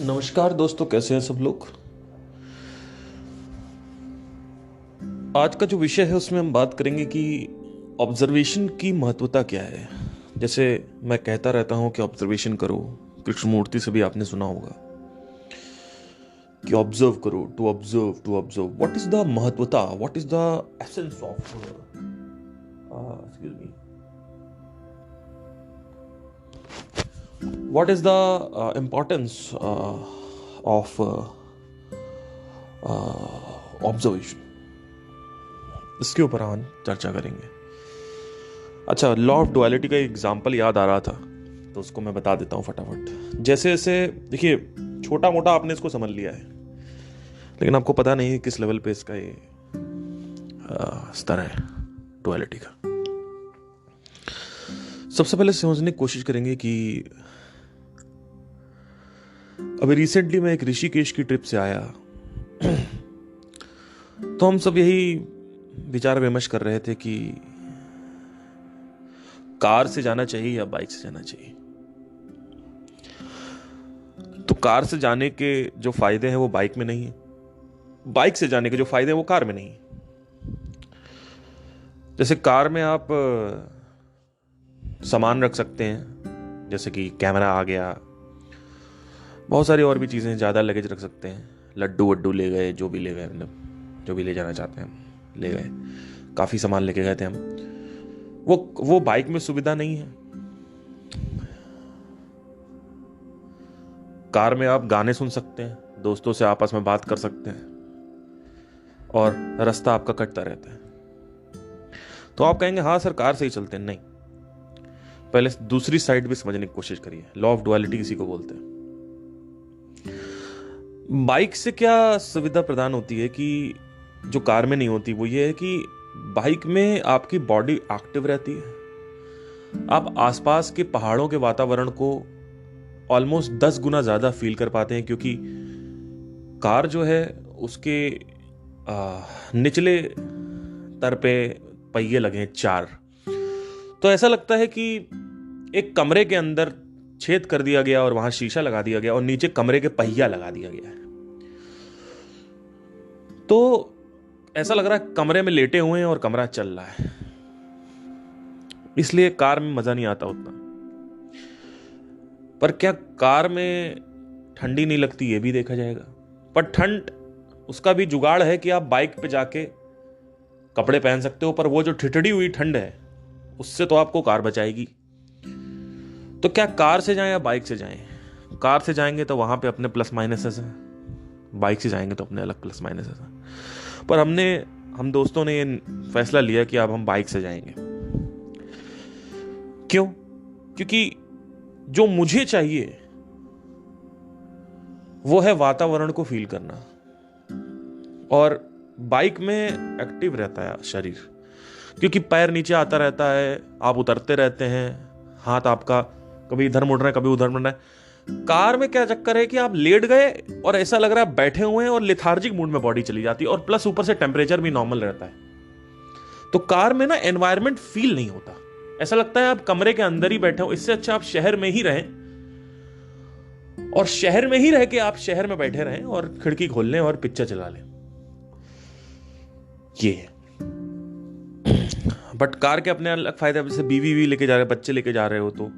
नमस्कार दोस्तों, कैसे हैं सब लोग। आज का जो विषय है उसमें हम बात करेंगे कि ऑब्जर्वेशन की महत्वता क्या है। जैसे मैं कहता रहता हूं कि ऑब्जर्वेशन करो, कृष्णमूर्ति से भी आपने सुना होगा कि ऑब्जर्व करो, to observe, to observe. What is the महत्वता, what is the essence of excuse me what is the importance of observation, इसके ऊपर हम चर्चा करेंगे। अच्छा, लॉ ऑफ डुअलिटी का एग्जांपल याद आ रहा था तो उसको मैं बता देता हूँ फटाफट। जैसे जैसे देखिए, छोटा मोटा आपने इसको समझ लिया है, लेकिन आपको पता नहीं है किस लेवल पे इसका ये स्तर है डुअलिटी का। सबसे पहले समझने की कोशिश करेंगे कि अभी रिसेंटली मैं एक ऋषिकेश की ट्रिप से आया तो हम सब यही विचार विमर्श कर रहे थे कि कार से जाना चाहिए या बाइक से जाना चाहिए। तो कार से जाने के जो फायदे हैं वो बाइक में नहीं है, बाइक से जाने के जो फायदे हैं वो कार में नहीं है। जैसे कार में आप सामान रख सकते हैं, जैसे कि कैमरा आ गया, बहुत सारी और भी चीजें, ज्यादा लगेज रख सकते हैं, लड्डू वड्डू ले गए, जो भी ले गए, मतलब जो भी ले जाना चाहते हैं ले गए, काफी सामान लेके गए थे हम। वो बाइक में सुविधा नहीं है। कार में आप गाने सुन सकते हैं, दोस्तों से आपस में बात कर सकते हैं और रास्ता आपका कटता रहता है। तो आप कहेंगे हाँ सर कार से ही चलते हैं। नहीं, पहले दूसरी साइड भी समझने की कोशिश करिए। लॉ ऑफ डुअलिटी किसी को बोलते हैं। बाइक से क्या सुविधा प्रदान होती है कि जो कार में नहीं होती, वो ये है कि बाइक में आपकी बॉडी एक्टिव रहती है। आप आसपास के पहाड़ों के वातावरण को ऑलमोस्ट 10 गुना ज्यादा फील कर पाते हैं, क्योंकि कार जो है उसके निचले तर पे पहिए लगे हैं 4। तो ऐसा लगता है कि एक कमरे के अंदर छेद कर दिया गया और वहां शीशा लगा दिया गया और नीचे कमरे के पहिया लगा दिया गया है। तो ऐसा लग रहा है कमरे में लेटे हुए हैं और कमरा चल रहा है। इसलिए कार में मजा नहीं आता उतना। पर क्या कार में ठंडी नहीं लगती, ये भी देखा जाएगा। पर ठंड उसका भी जुगाड़ है कि आप बाइक पे जाके कपड़े पहन सकते हो, पर वो जो ठिठड़ी हुई ठंड है उससे तो आपको कार बचाएगी। तो क्या कार से जाएं या बाइक से जाएं? कार से जाएंगे तो वहां पे अपने प्लस माइनसेस हैं, बाइक से जाएंगे तो अपने अलग प्लस माइनसेस हैं। पर हम दोस्तों ने ये फैसला लिया कि अब हम बाइक से जाएंगे। क्यों? क्योंकि जो मुझे चाहिए वो है वातावरण को फील करना, और बाइक में एक्टिव रहता है शरीर, क्योंकि पैर नीचे आता रहता है, आप उतरते रहते हैं, हाथ आपका कभी इधर मुड़ रहा है कभी उधर मुड़ रहा है। कार में क्या चक्कर है कि आप लेट गए और ऐसा लग रहा है बैठे हुए हैं और लेथार्जिक मूड में बॉडी चली जाती है, और प्लस ऊपर से टेम्परेचर भी नॉर्मल रहता है। तो कार में ना एनवायरनमेंट फील नहीं होता, ऐसा लगता है आप कमरे के अंदर ही बैठे हो। इससे अच्छा आप शहर में ही रहें, और शहर में ही रह के आप शहर में बैठे रहें और खिड़की खोल लें और पिक्चर चला लें। ये है। बट कार के अपने अलग फायदे, जैसे बीवी लेके जा रहे, बच्चे लेके जा रहे हो तो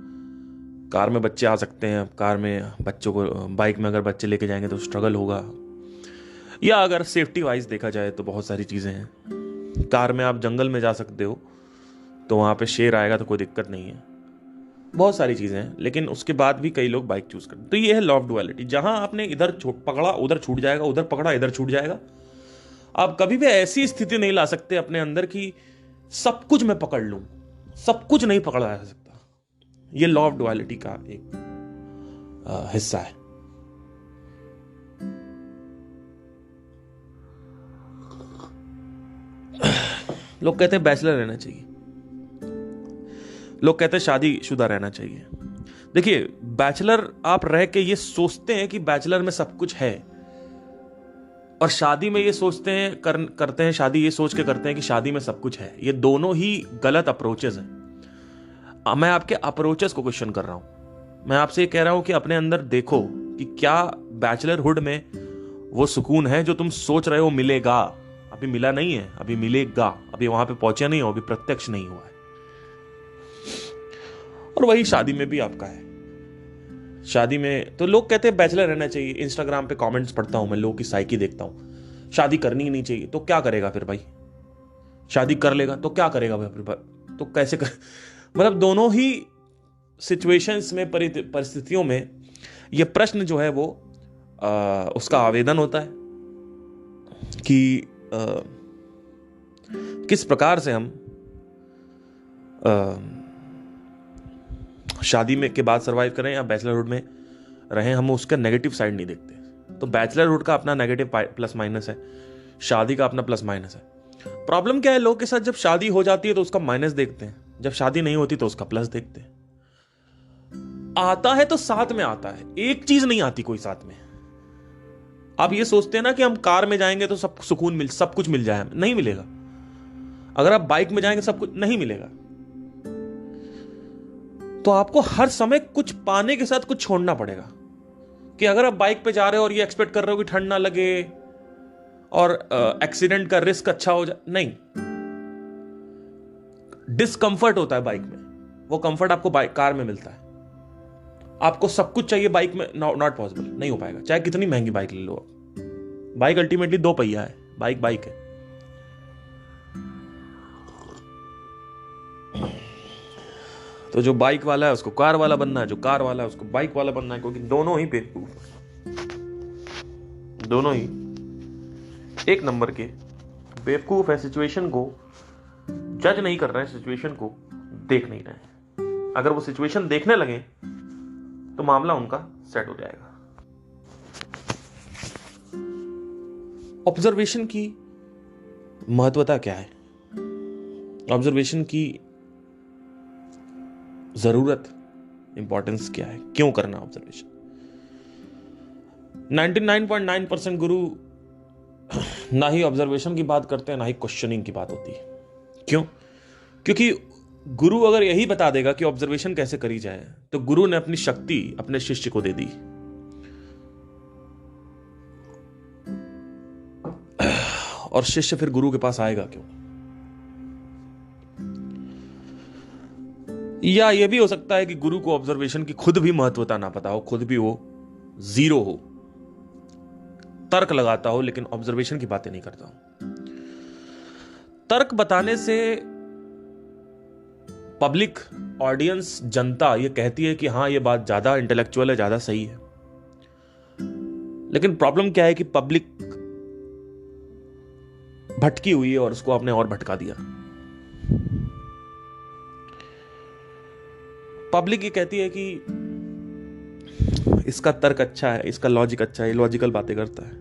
कार में बच्चे आ सकते हैं। कार में बच्चों को, बाइक में अगर बच्चे लेके जाएंगे तो स्ट्रगल होगा। या अगर सेफ्टी वाइज देखा जाए तो बहुत सारी चीजें हैं। कार में आप जंगल में जा सकते हो तो वहां पे शेर आएगा तो कोई दिक्कत नहीं है, बहुत सारी चीजें हैं। लेकिन उसके बाद भी कई लोग बाइक चूज करते हैं। तो ये है लॉ ऑफ डुअलिटी। जहां आपने इधर पकड़ा उधर छूट जाएगा, उधर पकड़ा इधर छूट जाएगा। आप कभी भी ऐसी स्थिति नहीं ला सकते अपने अंदर कि सब कुछ मैं पकड़ लूं, सब कुछ नहीं पकड़ा जा सकता। ये लॉ ऑफ डुअलिटी का एक हिस्सा है। लोग कहते हैं बैचलर रहना चाहिए, लोग कहते हैं शादीशुदा रहना चाहिए। देखिए, बैचलर आप रह के ये सोचते हैं कि बैचलर में सब कुछ है, और शादी में ये सोचते हैं करते हैं, शादी ये सोच के करते हैं कि शादी में सब कुछ है। ये दोनों ही गलत अप्रोचेस हैं। मैं आपके अप्रोचेस को क्वेश्चन कर रहा हूं। मैं आपसे ये कह रहा हूं कि अपने अंदर देखो कि क्या बैचलरहुड में वो सुकून है जो तुम सोच रहे हो मिलेगा, अभी मिला नहीं है, अभी मिलेगा, अभी वहां पे पहुंचे नहीं हो, अभी प्रत्यक्ष नहीं हुआ है। और वही शादी में भी आपका है। शादी में तो लोग कहते हैं बैचलर रहना चाहिए। इंस्टाग्राम पे कमेंट्स पढ़ता हूं मैं, लोगों की साइकी देखता हूं, शादी करनी ही नहीं चाहिए। तो क्या करेगा फिर भाई? शादी कर लेगा तो क्या करेगा भाई? तो कैसे कर मतलब दोनों ही सिचुएशंस में, परिस्थितियों में ये प्रश्न जो है वो उसका आवेदन होता है कि किस प्रकार से हम शादी में के बाद सरवाइव करें या बैचलरहुड में रहें। हम उसका नेगेटिव साइड नहीं देखते। तो बैचलरहुड का अपना नेगेटिव प्लस माइनस है, शादी का अपना प्लस माइनस है। प्रॉब्लम क्या है, लोगों के साथ जब शादी हो जाती है तो उसका माइनस देखते हैं, जब शादी नहीं होती तो उसका प्लस देखते हैं। आता है तो साथ में आता है, एक चीज नहीं आती कोई साथ में। आप ये सोचते हैं ना कि हम कार में जाएंगे तो सब सुकून सब कुछ मिल जाए, नहीं मिलेगा। अगर आप बाइक में जाएंगे सब कुछ नहीं मिलेगा। तो आपको हर समय कुछ पाने के साथ कुछ छोड़ना पड़ेगा। कि अगर आप बाइक पे जा रहे हो और ये एक्सपेक्ट कर रहे हो कि ठंड ना लगे और एक्सीडेंट का रिस्क अच्छा हो जाए, नहीं। डिस्कंफर्ट होता है बाइक में, वो कंफर्ट आपको कार में मिलता है। आपको सब कुछ चाहिए बाइक में, नॉट पॉसिबल, नहीं हो पाएगा, चाहे कितनी महंगी बाइक ले लो आप। बाइक अल्टीमेटली 2 पहिया है, बाइक है। तो जो बाइक वाला है उसको कार वाला बनना है, जो कार वाला है उसको बाइक वाला बनना है, क्योंकि दोनों ही बेवकूफ, दोनों ही एक नंबर के बेवकूफ है। सिचुएशन को जज नहीं कर रहे हैं, सिचुएशन को देख नहीं रहे हैं। अगर वो सिचुएशन देखने लगे तो मामला उनका सेट हो जाएगा। ऑब्जर्वेशन की महत्वता क्या है? ऑब्जर्वेशन की जरूरत, इंपॉर्टेंस क्या है? क्यों करना ऑब्जर्वेशन? 99.9% गुरु ना ही ऑब्जर्वेशन की बात करते हैं, ना ही क्वेश्चनिंग की बात होती है। क्यों? क्योंकि गुरु अगर यही बता देगा कि ऑब्जर्वेशन कैसे करी जाए, तो गुरु ने अपनी शक्ति अपने शिष्य को दे दी। और शिष्य फिर गुरु के पास आएगा क्यों? या यह भी हो सकता है कि गुरु को ऑब्जर्वेशन की खुद भी महत्वता ना पता हो, खुद भी वो जीरो हो, तर्क लगाता हो लेकिन ऑब्जर्वेशन की बातें नहीं करता हो। तर्क बताने से पब्लिक, ऑडियंस, जनता ये कहती है कि हां ये बात ज्यादा इंटेलेक्चुअल है, ज्यादा सही है। लेकिन प्रॉब्लम क्या है कि पब्लिक भटकी हुई है और उसको आपने और भटका दिया। पब्लिक ये कहती है कि इसका तर्क अच्छा है, इसका लॉजिक अच्छा है, लॉजिकल बातें करता है।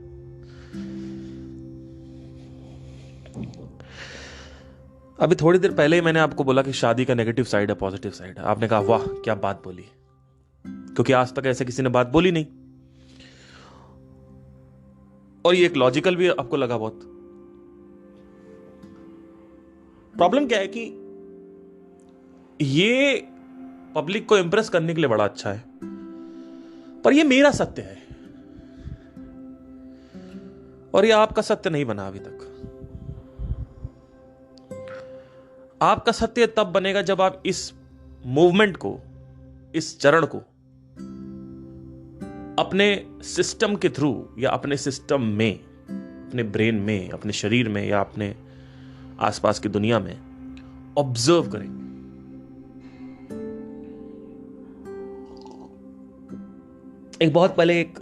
अभी थोड़ी देर पहले ही मैंने आपको बोला कि शादी का नेगेटिव साइड है, पॉजिटिव साइड है। आपने कहा वाह क्या बात बोली, क्योंकि आज तक ऐसे किसी ने बात बोली नहीं। और ये एक लॉजिकल भी आपको लगा बहुत। प्रॉब्लम क्या है कि ये पब्लिक को इंप्रेस करने के लिए बड़ा अच्छा है, पर ये मेरा सत्य है और ये आपका सत्य नहीं बना अभी तक। आपका सत्य तब बनेगा जब आप इस मूवमेंट को, इस चरण को अपने सिस्टम के थ्रू या अपने सिस्टम में, अपने ब्रेन में, अपने शरीर में या अपने आसपास की दुनिया में ऑब्जर्व करेंगे। एक बहुत पहले एक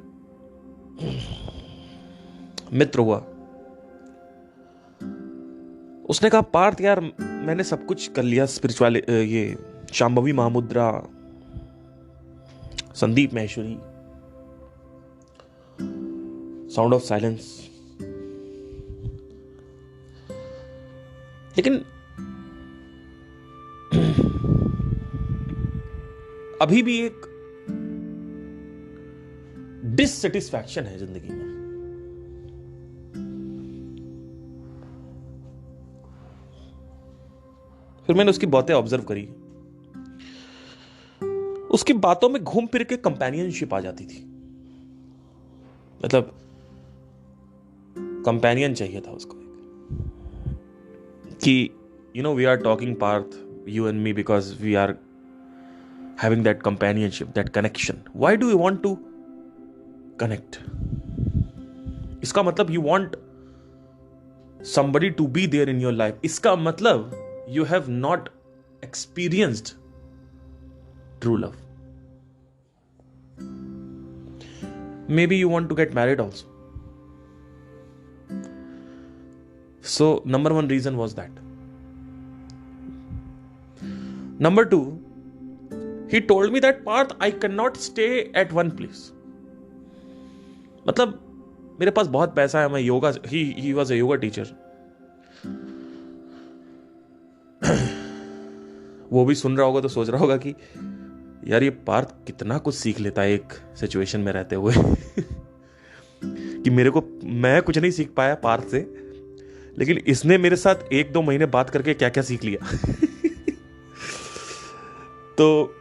मित्र हुआ, उसने कहा पार्थ यार मैंने सब कुछ कर लिया, स्पिरिचुअल, ये Shambhavi Mahamudra, Sandeep Maheshwari, sound of silence, लेकिन अभी भी एक डिससेटिस्फैक्शन है जिंदगी में। फिर मैंने उसकी बातें ऑब्जर्व करी। उसकी बातों में घूम फिर के कंपेनियनशिप आ जाती थी। मतलब कंपेनियन चाहिए था उसको कि we are talking Parth, you and me, because we are having that companionship, that connection. Why do you want to connect? इसका मतलब you want somebody to be there in your life. इसका मतलब you have not experienced true love. Maybe you want to get married also. So number one reason was that. Number two, he told me that Parth, I cannot stay at one place. मतलब मेरे पास बहुत पैसा है, मैं yoga, he was a yoga teacher. वो भी सुन रहा होगा तो सोच रहा होगा कि यार ये पार्थ कितना कुछ सीख लेता है एक सिचुएशन में रहते हुए कि मैं कुछ नहीं सीख पाया पार्थ से, लेकिन इसने मेरे साथ 1-2 महीने बात करके क्या क्या सीख लिया. तो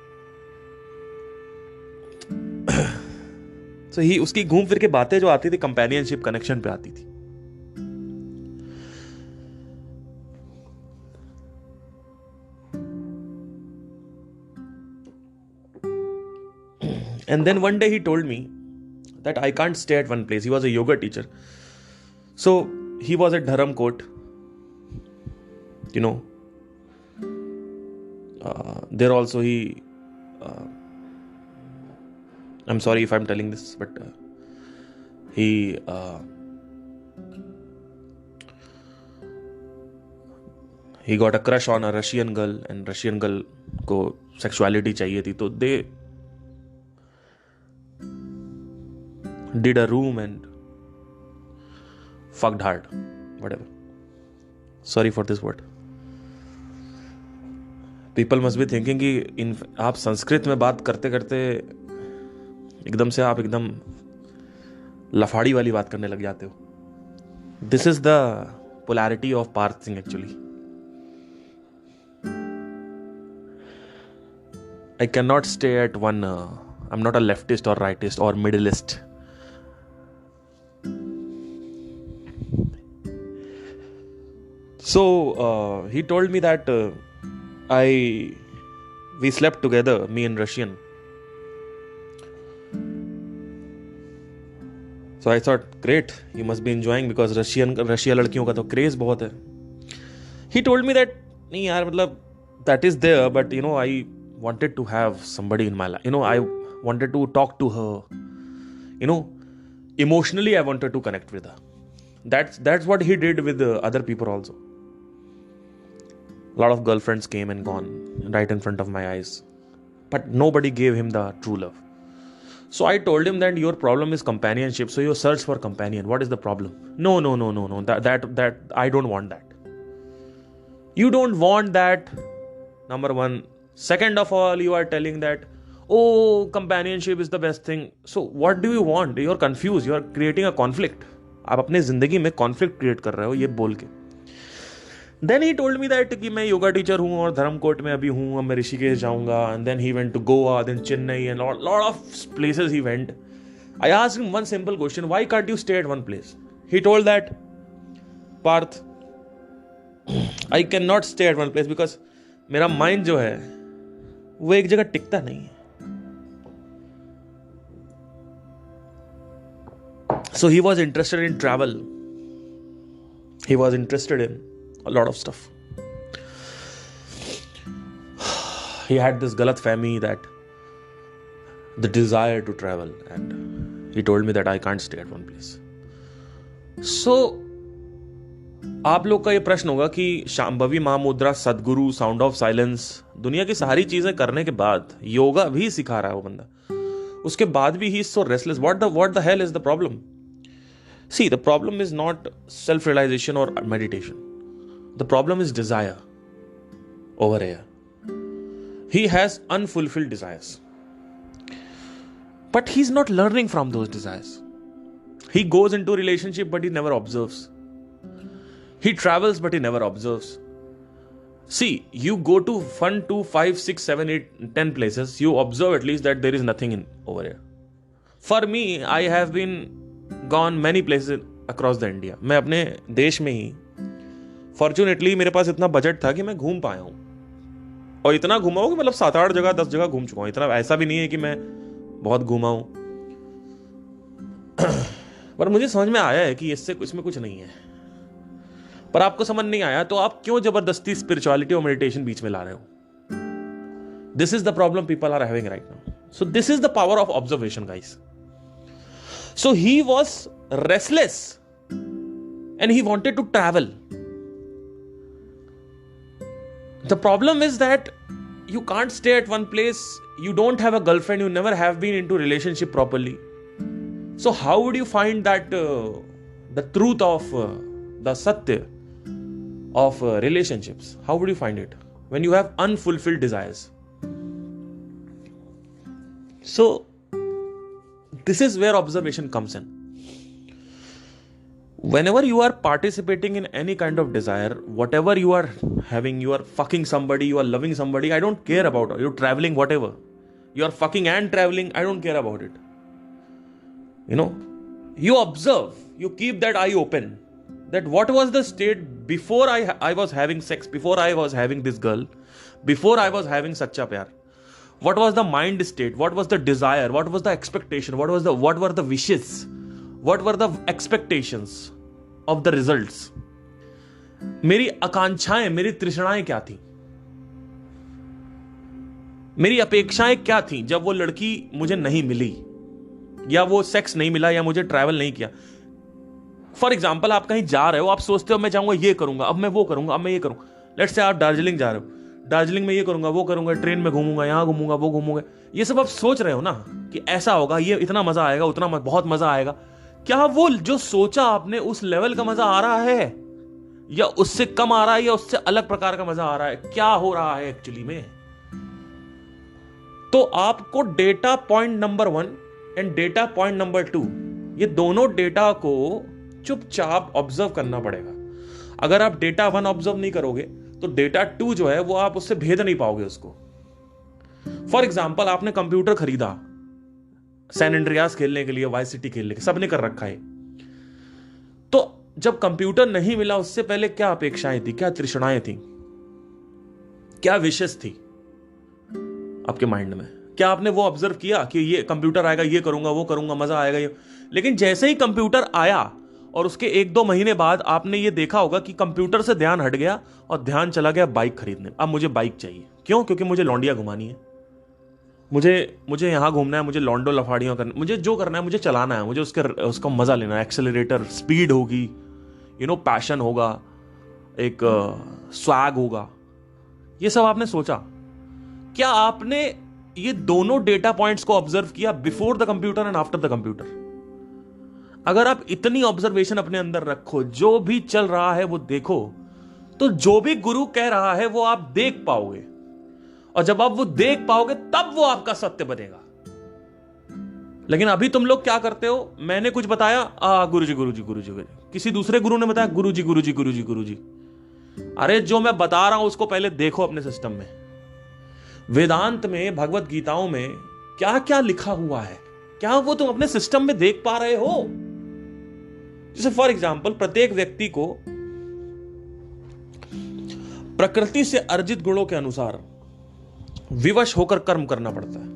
ही उसकी घूम फिर के बातें जो आती थी कंपेनियनशिप कनेक्शन पे आती थी. And then one day he told me that I can't stay at one place. He was a yoga teacher. So he was at Dharamkot. There also I'm sorry if I'm telling this, but he got a crush on a Russian girl, and Russian girl को sexuality चाहिए थी, तो they did a room and fucked hard, whatever. Sorry for this word. People must be thinking कि आप संस्कृत में बात करते करते एकदम से आप एकदम लफाड़ी वाली बात करने लग जाते हो. This is the polarity of Parth Singh actually. I can not stay at one. I am not a leftist और राइटिस्ट और middlist. So he told me that we slept together, me and Russian. So I thought, great, you must be enjoying because Russia लड़कियों का तो craze बहुत है. He told me that नहीं यार, मतलब that is there, but I wanted to have somebody in my life. I wanted to talk to her. Emotionally I wanted to connect with her. That's what he did with other people also. A lot of girlfriends came and gone right in front of my eyes, but nobody gave him the true love. So I told him that your problem is companionship, so you search for companion. What is the problem? No. That I don't want that. You don't want that, number one. Second of all, you are telling that, oh, companionship is the best thing. So what do you want? You're confused. You are creating a conflict. आप अपने जिंदगी में conflict create कर रहे हो ये बोल के. Then he told me that कि मैं योगा टीचर हूँ और धर्मकोट में अभी हूँ, अब मैं ऋषिकेश जाऊंगा. And then he went to Goa, then Chennai, and lot of places he went. I asked him one simple question: why can't you stay at one place? He told that, Parth, I cannot stay at one place because मेरा mind जो है वो एक जगह टिकता नहीं है. So he was interested in travel. He was interested in a lot of stuff. He had this galat fahmi that the desire to travel, and he told me that I can't stay at one place. So आप लोग का ये प्रश्न होगा कि शांभवी महामुद्रा, सदगुरु, sound of silence, दुनिया की सारी चीजें करने के बाद योगा भी सिखा रहा है वो बंदा, उसके बाद भी he is so restless. What the hell is the problem? See, the problem is not self-realization or meditation. The problem is desire over here. He has unfulfilled desires. But he's not learning from those desires. He goes into a relationship but he never observes. He travels but he never observes. See, you go to 1, 2, 5, 6, 7, 8, 10 places, you observe at least that there is nothing over here. For me, I have been gone many places across the India. मैं अपने देश में ही fortunately मेरे पास इतना budget था कि मैं घूम पाया हूं, और इतना घूमा हूं कि मतलब 7-8 जगह 10 जगह घूम चुका हूं। इतना ऐसा भी नहीं है कि मैं बहुत घूमा हूं, पर मुझे समझ में आया है कि इसमें कुछ नहीं है। पर आपको समझ नहीं आया तो आप क्यों जबरदस्ती स्पिरिचुअलिटी और मेडिटेशन बीच में ला रहे हो? This is the problem people are having right now. So this is the power of observation guys. So he was restless and he wanted to travel. The problem is that you can't stay at one place. You don't have a girlfriend. You never have been into relationship properly. So how would you find that the truth of the satya of relationships? How would you find it when you have unfulfilled desires? So this is where observation comes in. Whenever you are participating in any kind of desire, whatever you are having, you are fucking somebody, you are loving somebody, I don't care about it. You're traveling, whatever. You are fucking and traveling, I don't care about it. You know, you observe, you keep that eye open. That what was the state before I was having sex, before I was having this girl, before I was having Sacha Pyar. What was the mind state? What was the desire? What was the expectation? What were the wishes? What were the expectations of the results? मेरी आकांक्षाएं, मेरी तृष्णाएं क्या थी? मेरी अपेक्षाएं क्या थी जब वो लड़की मुझे नहीं मिली, या वो सेक्स नहीं मिला, या मुझे ट्रैवल नहीं किया? फॉर एग्जाम्पल, आप कहीं जा रहे हो, आप सोचते हो मैं जाऊंगा ये करूंगा, अब मैं वो करूंगा, अब मैं ये करूंगा। लेट्स से आप दार्जिलिंग जा रहे हो, दार्जिलिंग में ये करूंगा, वो करूंगा, ट्रेन में घूमूंगा, यहां घूमूंगा, वो घूमूंगा। ये सब आप सोच रहे हो ना कि ऐसा होगा, ये इतना मजा आएगा, उतना बहुत मजा आएगा। क्या वो जो सोचा आपने उस लेवल का मजा आ रहा है, या उससे कम आ रहा है, या उससे अलग प्रकार का मजा आ रहा है? क्या हो रहा है एक्चुअली में? तो आपको data point number 1 and data point number 2, ये दोनों डेटा को चुपचाप ऑब्जर्व करना पड़ेगा। अगर आप डेटा 1 ऑब्जर्व नहीं करोगे तो डेटा 2 जो है वो आप उससे भेद नहीं पाओगे उसको। फॉर एग्जाम्पल, आपने कंप्यूटर खरीदा सैन एंड्रियास खेलने के लिए, वाइस सिटी खेलने के, सबने कर रखा है। तो जब कंप्यूटर नहीं मिला उससे पहले क्या अपेक्षाएं थी, क्या तृष्णाएं थी, क्या विशेष थी आपके माइंड में? क्या आपने वो ऑब्जर्व किया कि ये कंप्यूटर आएगा, ये करूंगा, वो करूंगा, मजा आएगा ये? लेकिन जैसे ही कंप्यूटर आया और उसके 1-2 महीने बाद आपने ये देखा होगा कि कंप्यूटर से ध्यान हट गया और ध्यान चला गया बाइक खरीदने। अब मुझे बाइक चाहिए, क्यों? क्योंकि मुझे लौंडिया घुमानी है, मुझे यहां घूमना है, मुझे लॉन्डो लफाड़ियां करना, मुझे जो करना है, मुझे चलाना है, मुझे उसका मजा लेना है। एक्सेलरेटर स्पीड होगी, पैशन होगा, एक स्वैग होगा। ये सब आपने सोचा। क्या आपने ये दोनों डेटा पॉइंट्स को ऑब्जर्व किया, before the computer and after the computer? अगर आप इतनी ऑब्जर्वेशन अपने अंदर रखो, जो भी चल रहा है वो देखो, तो जो भी गुरु कह रहा है वो आप देख पाओगे, और जब आप वो देख पाओगे तब वो आपका सत्य बनेगा। लेकिन अभी तुम लोग क्या करते हो? मैंने कुछ बताया, गुरुजी गुरुजी गुरुजी, किसी दूसरे गुरु ने बताया गुरुजी गुरुजी गुरुजी गुरुजी। अरे जो मैं बता रहा हूं उसको पहले देखो अपने सिस्टम में। वेदांत में, भगवत गीताओं में क्या क्या लिखा हुआ है, क्या वो तुम अपने सिस्टम में देख पा रहे हो? जैसे फॉर एग्जाम्पल, प्रत्येक व्यक्ति को प्रकृति से अर्जित गुणों के अनुसार विवश होकर कर्म करना पड़ता है।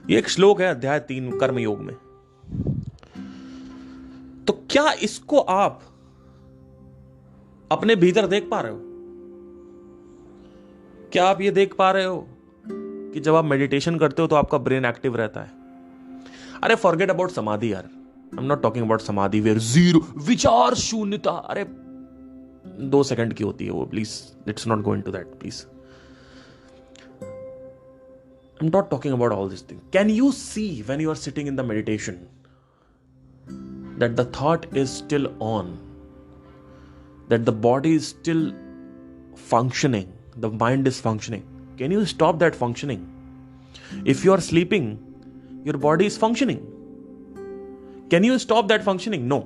ये एक श्लोक है अध्याय 3 कर्म योग में। तो क्या इसको आप अपने भीतर देख पा रहे हो? क्या आप ये देख पा रहे हो कि जब आप मेडिटेशन करते हो तो आपका ब्रेन एक्टिव रहता है? अरे फॉरगेट अबाउट समाधि यार, आई एम नॉट टॉकिंग अबाउट समाधि वेयर जीरो, विचार शून्यता। अरे 2 सेकंड की होती है वो, please let's not go into that please. I'm not talking about all these things. Can you see when you are sitting in the meditation that the thought is still on, that the body is still functioning, the mind is functioning? Can you stop that functioning? If you are sleeping, your body is functioning. Can you stop that functioning? No.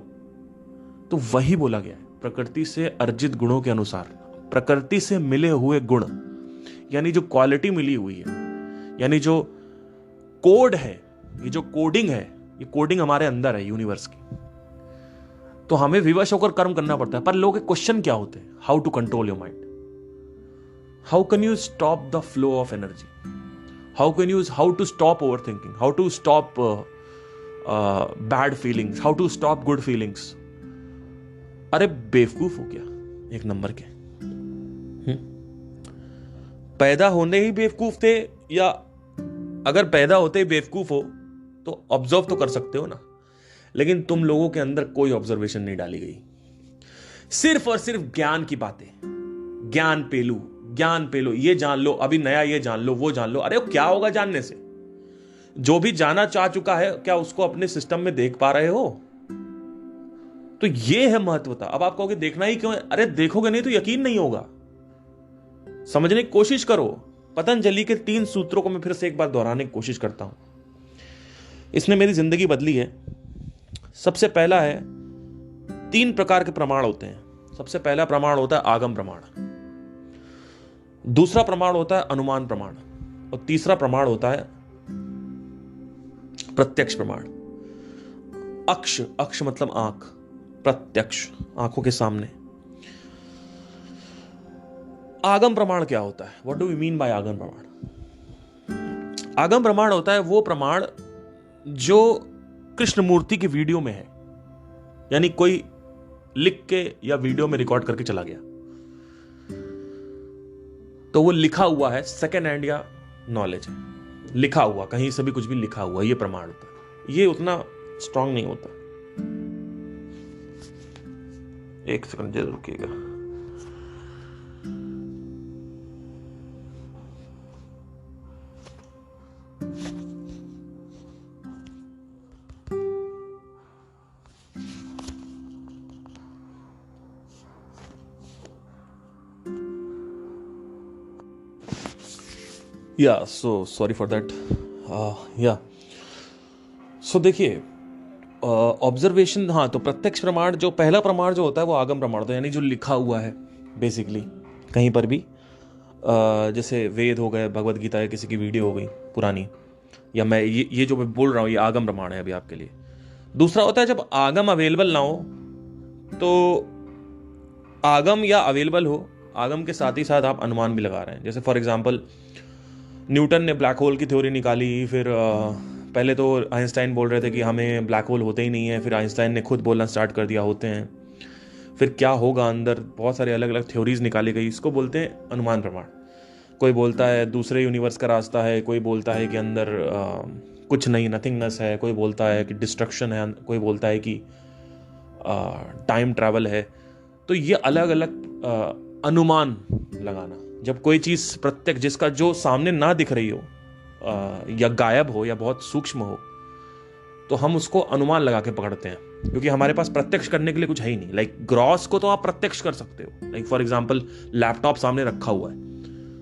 तो वही बोला गया है, प्रकृति से अर्जित गुणों के अनुसार, प्रकृति से मिले हुए गुण, यानी जो क्वालिटी मिली हुई है, यानी जो कोड है, ये जो कोडिंग है, ये कोडिंग हमारे अंदर है यूनिवर्स की। तो हमें विवश होकर कर्म करना पड़ता है। पर लोगों के क्वेश्चन क्या होते हैं? How to control your mind, how can you stop the flow of energy, how to stop over thinking, how to stop bad feelings, how to stop good feelings. अरे बेवकूफ हो क्या एक नंबर के? पैदा होने ही बेवकूफ थे, या अगर पैदा होते ही बेवकूफ हो तो ऑब्जर्व तो कर सकते हो ना। लेकिन तुम लोगों के अंदर कोई ऑब्जर्वेशन नहीं डाली गई, सिर्फ और सिर्फ ज्ञान की बातें, ज्ञान पेलू, ये जान लो, अभी नया ये जान लो, वो जान लो। अरे क्या होगा जानने से? जो भी जाना चाह चुका है क्या उसको अपने सिस्टम में देख पा रहे हो? तो ये है महत्वता। अब आप कहोगे देखना ही क्यों है? अरे देखोगे नहीं तो यकीन नहीं होगा। समझने की कोशिश करो। पतंजलि के 3 सूत्रों को मैं फिर से एक बार दोहराने की कोशिश करता हूं, इसने मेरी जिंदगी बदली है। सबसे पहला है, 3 प्रकार के प्रमाण होते हैं। सबसे पहला प्रमाण होता है आगम प्रमाण, दूसरा प्रमाण होता है अनुमान प्रमाण, और तीसरा प्रमाण होता है प्रत्यक्ष प्रमाण। अक्ष मतलब आंख, प्रत्यक्ष आंखों के सामने। आगम प्रमाण क्या होता है? What do we mean by agam praman? आगम प्रमाण होता है वो प्रमाण जो कृष्ण मूर्ति की वीडियो में है, यानी कोई लिख के या वीडियो में रिकॉर्ड करके चला गया, तो वो लिखा हुआ है, सेकेंड हैंड या नॉलेज है, लिखा हुआ, कहीं से भी कुछ भी लिखा हुआ, ये प्रमाण होता है। ये उतना स्ट्रांग नहीं होता। एक सेकंड जरूर रुकिएगा। या सो सॉरी फॉर दैट। या सो देखिए, ऑब्जर्वेशन, हाँ, तो प्रत्यक्ष प्रमाण, जो पहला प्रमाण जो होता है वो आगम प्रमाण होता है, यानी जो लिखा हुआ है बेसिकली कहीं पर भी, जैसे वेद हो गए, भगवत गीता है, किसी की वीडियो हो गई पुरानी, या मैं ये जो मैं बोल रहा हूँ ये आगम प्रमाण है अभी आपके लिए। दूसरा होता है जब आगम अवेलेबल ना हो, तो आगम या अवेलेबल हो, आगम के साथ ही साथ आप अनुमान भी लगा रहे हैं। जैसे फॉर एग्जाम्पल न्यूटन ने ब्लैक होल की थ्योरी निकाली, फिर पहले तो आइंस्टाइन बोल रहे थे कि हमें ब्लैक होल होते ही नहीं है, फिर आइंस्टाइन ने खुद बोलना स्टार्ट कर दिया होते हैं। फिर क्या होगा अंदर, बहुत सारे अलग अलग थ्योरीज निकाली गई, इसको बोलते हैं अनुमान प्रमाण। कोई बोलता है दूसरे यूनिवर्स का रास्ता है, कोई बोलता है कि अंदर कुछ नहीं, नथिंगनेस है, कोई बोलता है कि डिस्ट्रक्शन है, कोई बोलता है कि टाइम ट्रैवल है। तो ये अलग अलग अनुमान लगाना, जब कोई चीज़ प्रत्यक्ष, जिसका जो सामने ना दिख रही हो या गायब हो या बहुत सूक्ष्म हो, तो हम उसको अनुमान लगा के पकड़ते हैं, क्योंकि हमारे पास प्रत्यक्ष करने के लिए कुछ है ही नहीं। लाइक ग्रॉस को तो आप प्रत्यक्ष कर सकते हो, लाइक फॉर एग्जांपल लैपटॉप सामने रखा हुआ है,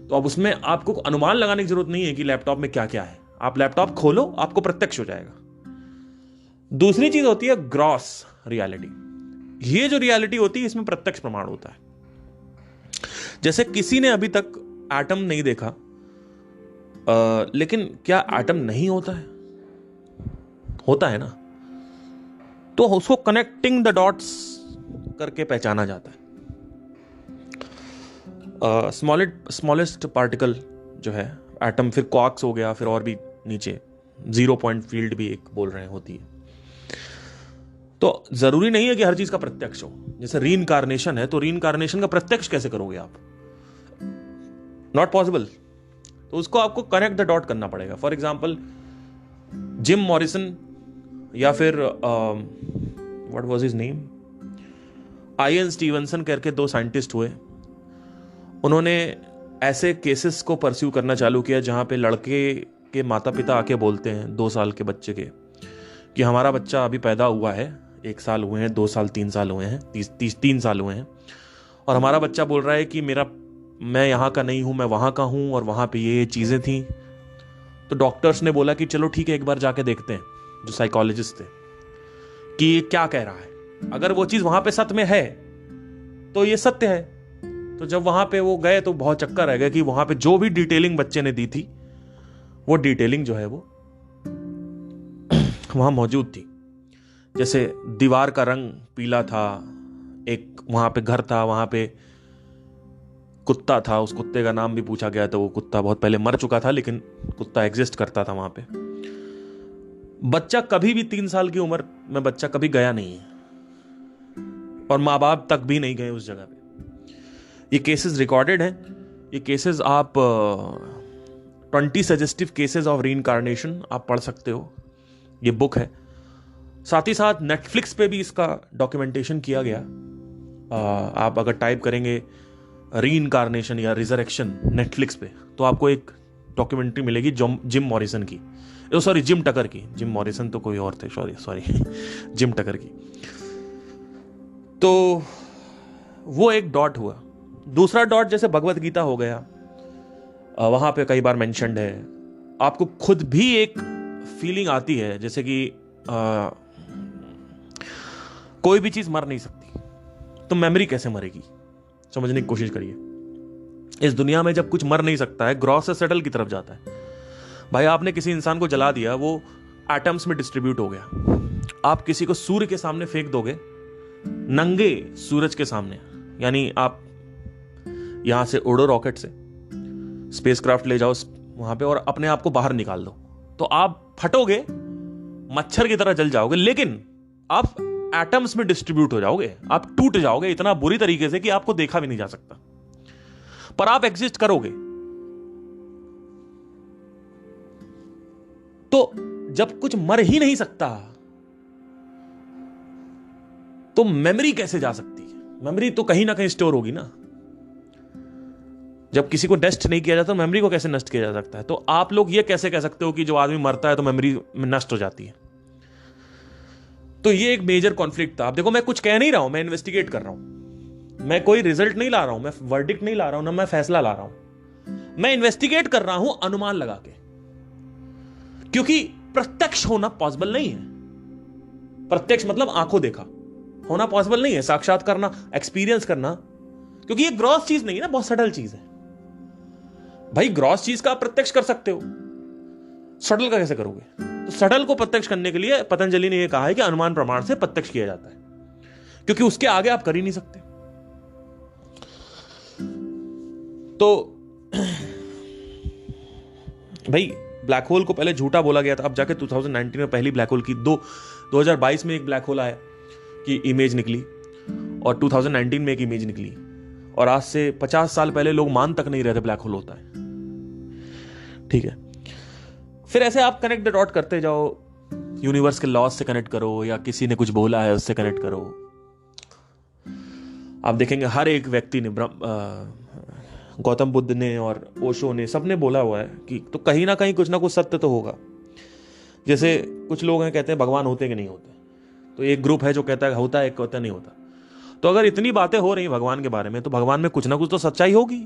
तो अब उसमें आपको अनुमान लगाने की जरूरत नहीं है कि लैपटॉप में क्या क्या है। आप लैपटॉप खोलो, आपको प्रत्यक्ष हो जाएगा। दूसरी चीज होती है ग्रॉस रियलिटी। ये जो रियलिटी होती है इसमें प्रत्यक्ष प्रमाण होता है। जैसे किसी ने अभी तक एटम नहीं देखा, लेकिन क्या एटम नहीं होता है? होता है ना। तो उसको कनेक्टिंग द डॉट्स करके पहचाना जाता है। स्मॉलेस्ट पार्टिकल जो है एटम, फिर क्वार्क्स हो गया, फिर और भी नीचे 0 पॉइंट फील्ड भी एक बोल रहे हैं होती है। तो जरूरी नहीं है कि हर चीज का प्रत्यक्ष हो। जैसे रीइंकार्नेशन है, तो रीइंकार्नेशन का प्रत्यक्ष कैसे करोगे आप? Not possible. तो उसको आपको कनेक्ट द डॉट करना पड़ेगा। फॉर एग्जाम्पल जिम मॉरिसन या फिर what was his name, Ian Stevenson करके 2 साइंटिस्ट हुए। उन्होंने ऐसे केसेस को परस्यू करना चालू किया जहां पे लड़के के माता पिता आके बोलते हैं 2 साल के बच्चे के कि हमारा बच्चा अभी पैदा हुआ है, 1 साल हुए हैं, 2 साल 3 साल हुए हैं, 3 साल हुए हैं, और हमारा बच्चा बोल रहा है कि मैं यहाँ का नहीं हूँ, मैं वहाँ का हूँ, और वहाँ पे ये चीज़ें थी। तो डॉक्टर्स ने बोला कि चलो ठीक है, एक बार जाके देखते हैं, जो साइकोलॉजिस्ट थे, कि ये क्या कह रहा है। अगर वो चीज़ वहाँ पे सत्य में है तो ये सत्य है। तो जब वहाँ पे वो गए तो बहुत चक्कर रह गया कि वहाँ पे जो भी डिटेलिंग बच्चे ने दी थी, वो डिटेलिंग जो है वो वहां मौजूद थी। जैसे दीवार का रंग पीला था, एक वहां पे घर था, वहां पे कुत्ता था, उस कुत्ते का नाम भी पूछा गया तो वो कुत्ता बहुत पहले मर चुका था, लेकिन कुत्ता एग्जिस्ट करता था वहां पे। बच्चा कभी भी 3 साल की उम्र में बच्चा कभी गया नहीं है, और माँ बाप तक भी नहीं गए उस जगह पे। ये केसेस रिकॉर्डेड हैं। ये केसेस आप 20 सजेस्टिव केसेस ऑफ रीइंकार्नेशन आप पढ़ सकते हो, ये बुक है। साथ ही साथ नेटफ्लिक्स पे भी इसका डॉक्यूमेंटेशन किया गया। आप अगर टाइप करेंगे रीइंकार्नेशन या रिजरेक्शन नेटफ्लिक्स पे, तो आपको एक डॉक्यूमेंट्री मिलेगी जिम मॉरिसन की, सॉरी जिम टकर की। जिम मॉरिसन तो कोई और थे, सॉरी जिम टकर की। तो वो एक डॉट हुआ। दूसरा डॉट जैसे भगवत गीता हो गया, वहां पे कई बार मेंशन्ड है। आपको खुद भी एक फीलिंग आती है जैसे कि कोई भी चीज मर नहीं सकती, तो मेमोरी कैसे मरेगी, समझने की कोशिश करिए। इस दुनिया में जब कुछ मर नहीं सकता है, ग्रॉस से सटल की तरफ जाता है। भाई आपने किसी इंसान को जला दिया, वो एटम्स में डिस्ट्रीब्यूट हो गया। आप किसी को सूर्य के सामने फेंक दोगे, नंगे सूरज के सामने, यानी आप यहां से उड़ो रॉकेट से, स्पेसक्राफ्ट ले जाओ वहां पे और अपने आप को बाहर निकाल दो, तो आप फटोगे, मच्छर की तरह जल जाओगे, लेकिन आप एटम्स में डिस्ट्रीब्यूट हो जाओगे, आप टूट जाओगे इतना बुरी तरीके से कि आपको देखा भी नहीं जा सकता, पर आप एग्जिस्ट करोगे। तो जब कुछ मर ही नहीं सकता, तो मेमोरी कैसे जा सकती है? मेमोरी तो कहीं ना कहीं स्टोर होगी ना। जब किसी को नष्ट नहीं किया जाता, तो मेमोरी को कैसे नष्ट किया जा सकता है? तो आप लोग ये कैसे कह सकते हो कि जो आदमी मरता है तो मेमोरी नष्ट हो जाती है? तो ये एक मेजर कॉन्फ्लिक्ट था। आप देखो, मैं कुछ कह नहीं रहा हूं, मैं इन्वेस्टिगेट कर रहा हूं, मैं कोई रिजल्ट नहीं ला रहा हूं, मैं वर्डिक्ट नहीं ला रहा हूं, ना मैं फैसला ला रहा हूं, मैं इन्वेस्टिगेट कर रहा हूं अनुमान लगा के, क्योंकि प्रत्यक्ष होना पॉसिबल नहीं है। प्रत्यक्ष मतलब आंखों देखा होना पॉसिबल नहीं है, साक्षात करना, एक्सपीरियंस करना, क्योंकि ये ग्रॉस चीज नहीं है ना, बहुत सटल चीज है। भाई ग्रॉस चीज का आप प्रत्यक्ष कर सकते हो, सटल का कैसे करोगे? तो सटल को प्रत्यक्ष करने के लिए पतंजलि ने यह कहा है कि अनुमान प्रमाण से प्रत्यक्ष किया जाता है, क्योंकि उसके आगे आप कर ही नहीं सकते। तो भाई ब्लैक होल को पहले झूठा बोला गया था, अब जाके 2019 में पहली ब्लैक होल की 2022 में एक ब्लैक होल आया की इमेज निकली, और 2019 में एक इमेज निकली, और आज से 50 साल पहले लोग मान तक नहीं रहे थे ब्लैक होल होता है। ठीक है, फिर ऐसे आप कनेक्ट द डॉट करते जाओ, यूनिवर्स के लॉज से कनेक्ट करो, या किसी ने कुछ बोला है उससे कनेक्ट करो। आप देखेंगे हर एक व्यक्ति ने, गौतम बुद्ध ने और ओशो ने, सबने बोला हुआ है कि तो कहीं ना कहीं कुछ ना कुछ सत्य तो होगा। जैसे कुछ लोग हैं कहते हैं भगवान होते कि नहीं होते, तो एक ग्रुप है जो कहता है होता है, एक कहता नहीं होता। तो अगर इतनी बातें हो रही भगवान के बारे में, तो भगवान में कुछ ना कुछ तो सच्चाई होगी।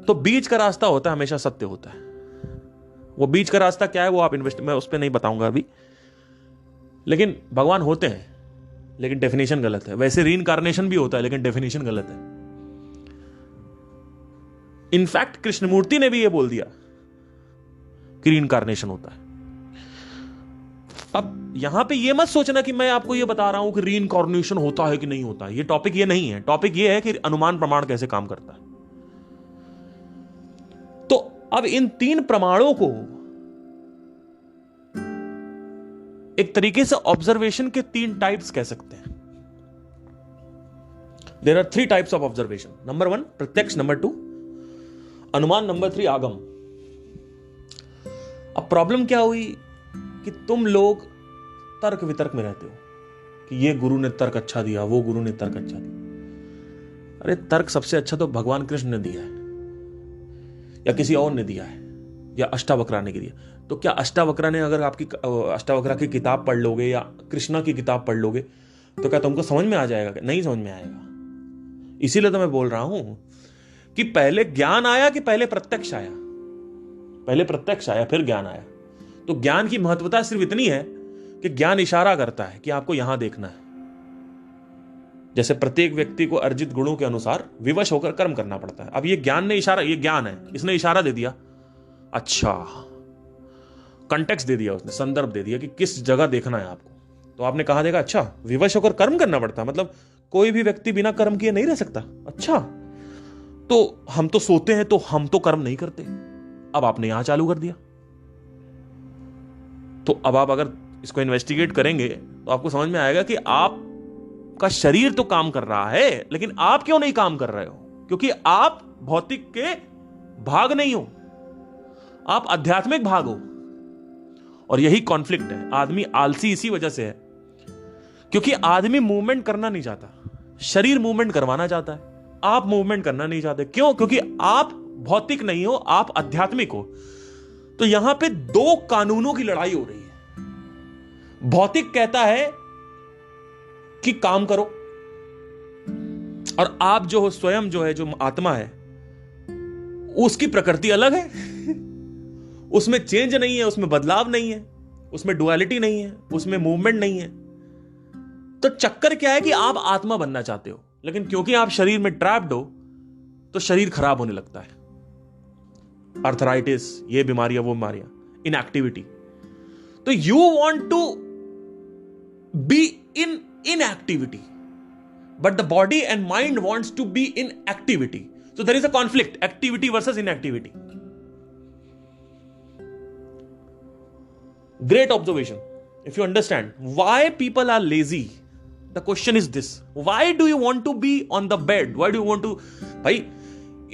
तो बीच का रास्ता होता है, हमेशा सत्य होता है। वो बीच का रास्ता क्या है वो आप मैं उस पर नहीं बताऊंगा अभी, लेकिन भगवान होते हैं, लेकिन डेफिनेशन गलत है। वैसे रीइंकार्नेशन भी होता है, लेकिन डेफिनेशन गलत है। इनफैक्ट कृष्णमूर्ति ने भी ये बोल दिया कि रीइंकार्नेशन होता है। अब यहां पे ये मत सोचना कि मैं आपको ये बता रहा हूं कि रीइंकार्नेशन होता है कि नहीं होता है, ये टॉपिक ये नहीं है। टॉपिक ये है कि अनुमान प्रमाण कैसे काम करता है। तो अब इन 3 प्रमाणों को एक तरीके से ऑब्जर्वेशन के 3 टाइप्स कह सकते हैं। There are 3 types of observation. Number 1 प्रत्यक्ष, नंबर 2 अनुमान, नंबर 3 आगम। अब प्रॉब्लम क्या हुई कि तुम लोग तर्क वितर्क में रहते हो कि ये गुरु ने तर्क अच्छा दिया, वो गुरु ने तर्क अच्छा दिया। अरे तर्क सबसे अच्छा तो भगवान कृष्ण ने दिया है, या किसी और ने दिया है, या अष्टावक्रा ने दिया। तो क्या अष्टावक्रा ने, अगर आपकी अष्टावक्रा की किताब पढ़ लोगे या कृष्णा की किताब पढ़ लोगे, तो क्या तुमको समझ में आ जाएगा? नहीं समझ में आएगा। इसीलिए तो मैं बोल रहा हूं कि पहले ज्ञान आया कि पहले प्रत्यक्ष आया? पहले प्रत्यक्ष आया, फिर ज्ञान आया। तो ज्ञान की महत्वता सिर्फ इतनी है कि ज्ञान इशारा करता है कि आपको यहां देखना है। जैसे प्रत्येक व्यक्ति को अर्जित गुणों के अनुसार विवश होकर कर्म करना पड़ता है। अब ये ज्ञान ने इशारा, ये ज्ञान है, इसने इशारा दे दिया, अच्छा कंटेक्स्ट दे दिया, उसने संदर्भ दे दिया कि किस जगह देखना है आपको। तो आपने कहा देखा, अच्छा विवश होकर कर्म करना पड़ता, मतलब कोई भी व्यक्ति बिना कर्म किए नहीं रह सकता। अच्छा, तो हम तो सोते हैं तो हम तो कर्म नहीं करते। अब आपने यहां चालू कर दिया। तो अब आप अगर इसको इन्वेस्टिगेट करेंगे तो आपको समझ में आएगा कि आपका शरीर तो काम कर रहा है, लेकिन आप क्यों नहीं काम कर रहे हो? क्योंकि आप भौतिक के भाग नहीं हो, आप आध्यात्मिक भाग हो। और यही कॉन्फ्लिक्ट है। आदमी आलसी इसी वजह से है, क्योंकि आदमी मूवमेंट करना नहीं चाहता, शरीर मूवमेंट करवाना चाहता है। आप मूवमेंट करना नहीं चाहते। क्यों? क्योंकि आप भौतिक नहीं हो, आप आध्यात्मिक हो। तो यहां पे दो कानूनों की लड़ाई हो रही है। भौतिक कहता है कि काम करो, और आप जो हो, स्वयं जो है, जो आत्मा है, उसकी प्रकृति अलग है। उसमें चेंज नहीं है, उसमें बदलाव नहीं है, उसमें डुअलिटी नहीं है, उसमें मूवमेंट नहीं है। तो चक्कर क्या है कि आप आत्मा बनना चाहते हो, लेकिन क्योंकि आप शरीर में ट्रैप्ड हो तो शरीर खराब होने लगता है। अर्थराइटिस, ये बीमारियां, वो बीमारियां, इनएक्टिविटी। तो you want to be in inactivity, but the body and mind wants to be in activity. So there is a conflict, activity versus inactivity. Great observation. If you understand why people are lazy, the question is this: why do you want to be on the bed? Why do you want to, भाई,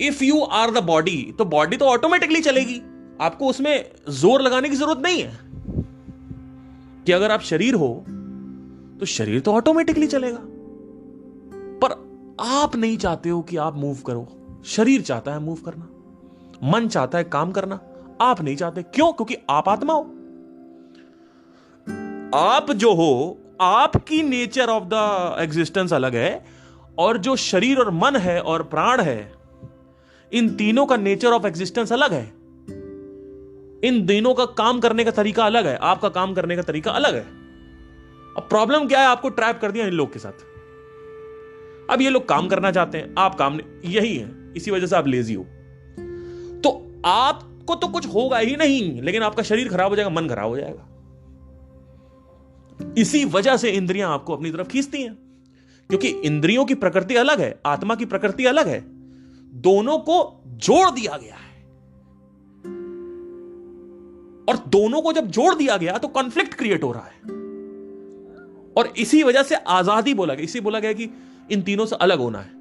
if you are the body, तो body तो automatically चलेगी, आपको उसमें जोर लगाने की जरूरत नहीं है। कि अगर आप शरीर हो तो शरीर तो ऑटोमेटिकली चलेगा, पर आप नहीं चाहते हो कि आप मूव करो। शरीर चाहता है मूव करना, मन चाहता है काम करना, आप नहीं चाहते। क्यों? क्योंकि आप आत्मा हो। आप जो हो, आपकी नेचर ऑफ द एग्जिस्टेंस अलग है, और जो शरीर और मन है और प्राण है, इन तीनों का नेचर ऑफ एग्जिस्टेंस अलग है। इन तीनों का काम करने का तरीका अलग है, आपका काम करने का तरीका अलग है। अब प्रॉब्लम क्या है? आपको ट्रैप कर दिया इन लोग के साथ। अब ये लोग काम करना चाहते हैं, आप काम नहीं, यही है, इसी वजह से आप लेजी हो। तो आपको तो कुछ होगा ही नहीं, लेकिन आपका शरीर खराब हो जाएगा, मन खराब हो जाएगा। इसी वजह से इंद्रियां आपको अपनी तरफ खींचती हैं, क्योंकि इंद्रियों की प्रकृति अलग है, आत्मा की प्रकृति अलग है। दोनों को जोड़ दिया गया है, और दोनों को जब जोड़ दिया गया तो कॉन्फ्लिक्ट क्रिएट हो रहा है। और इसी वजह से आजादी बोला गया, इसी बोला गया कि इन तीनों से अलग होना है।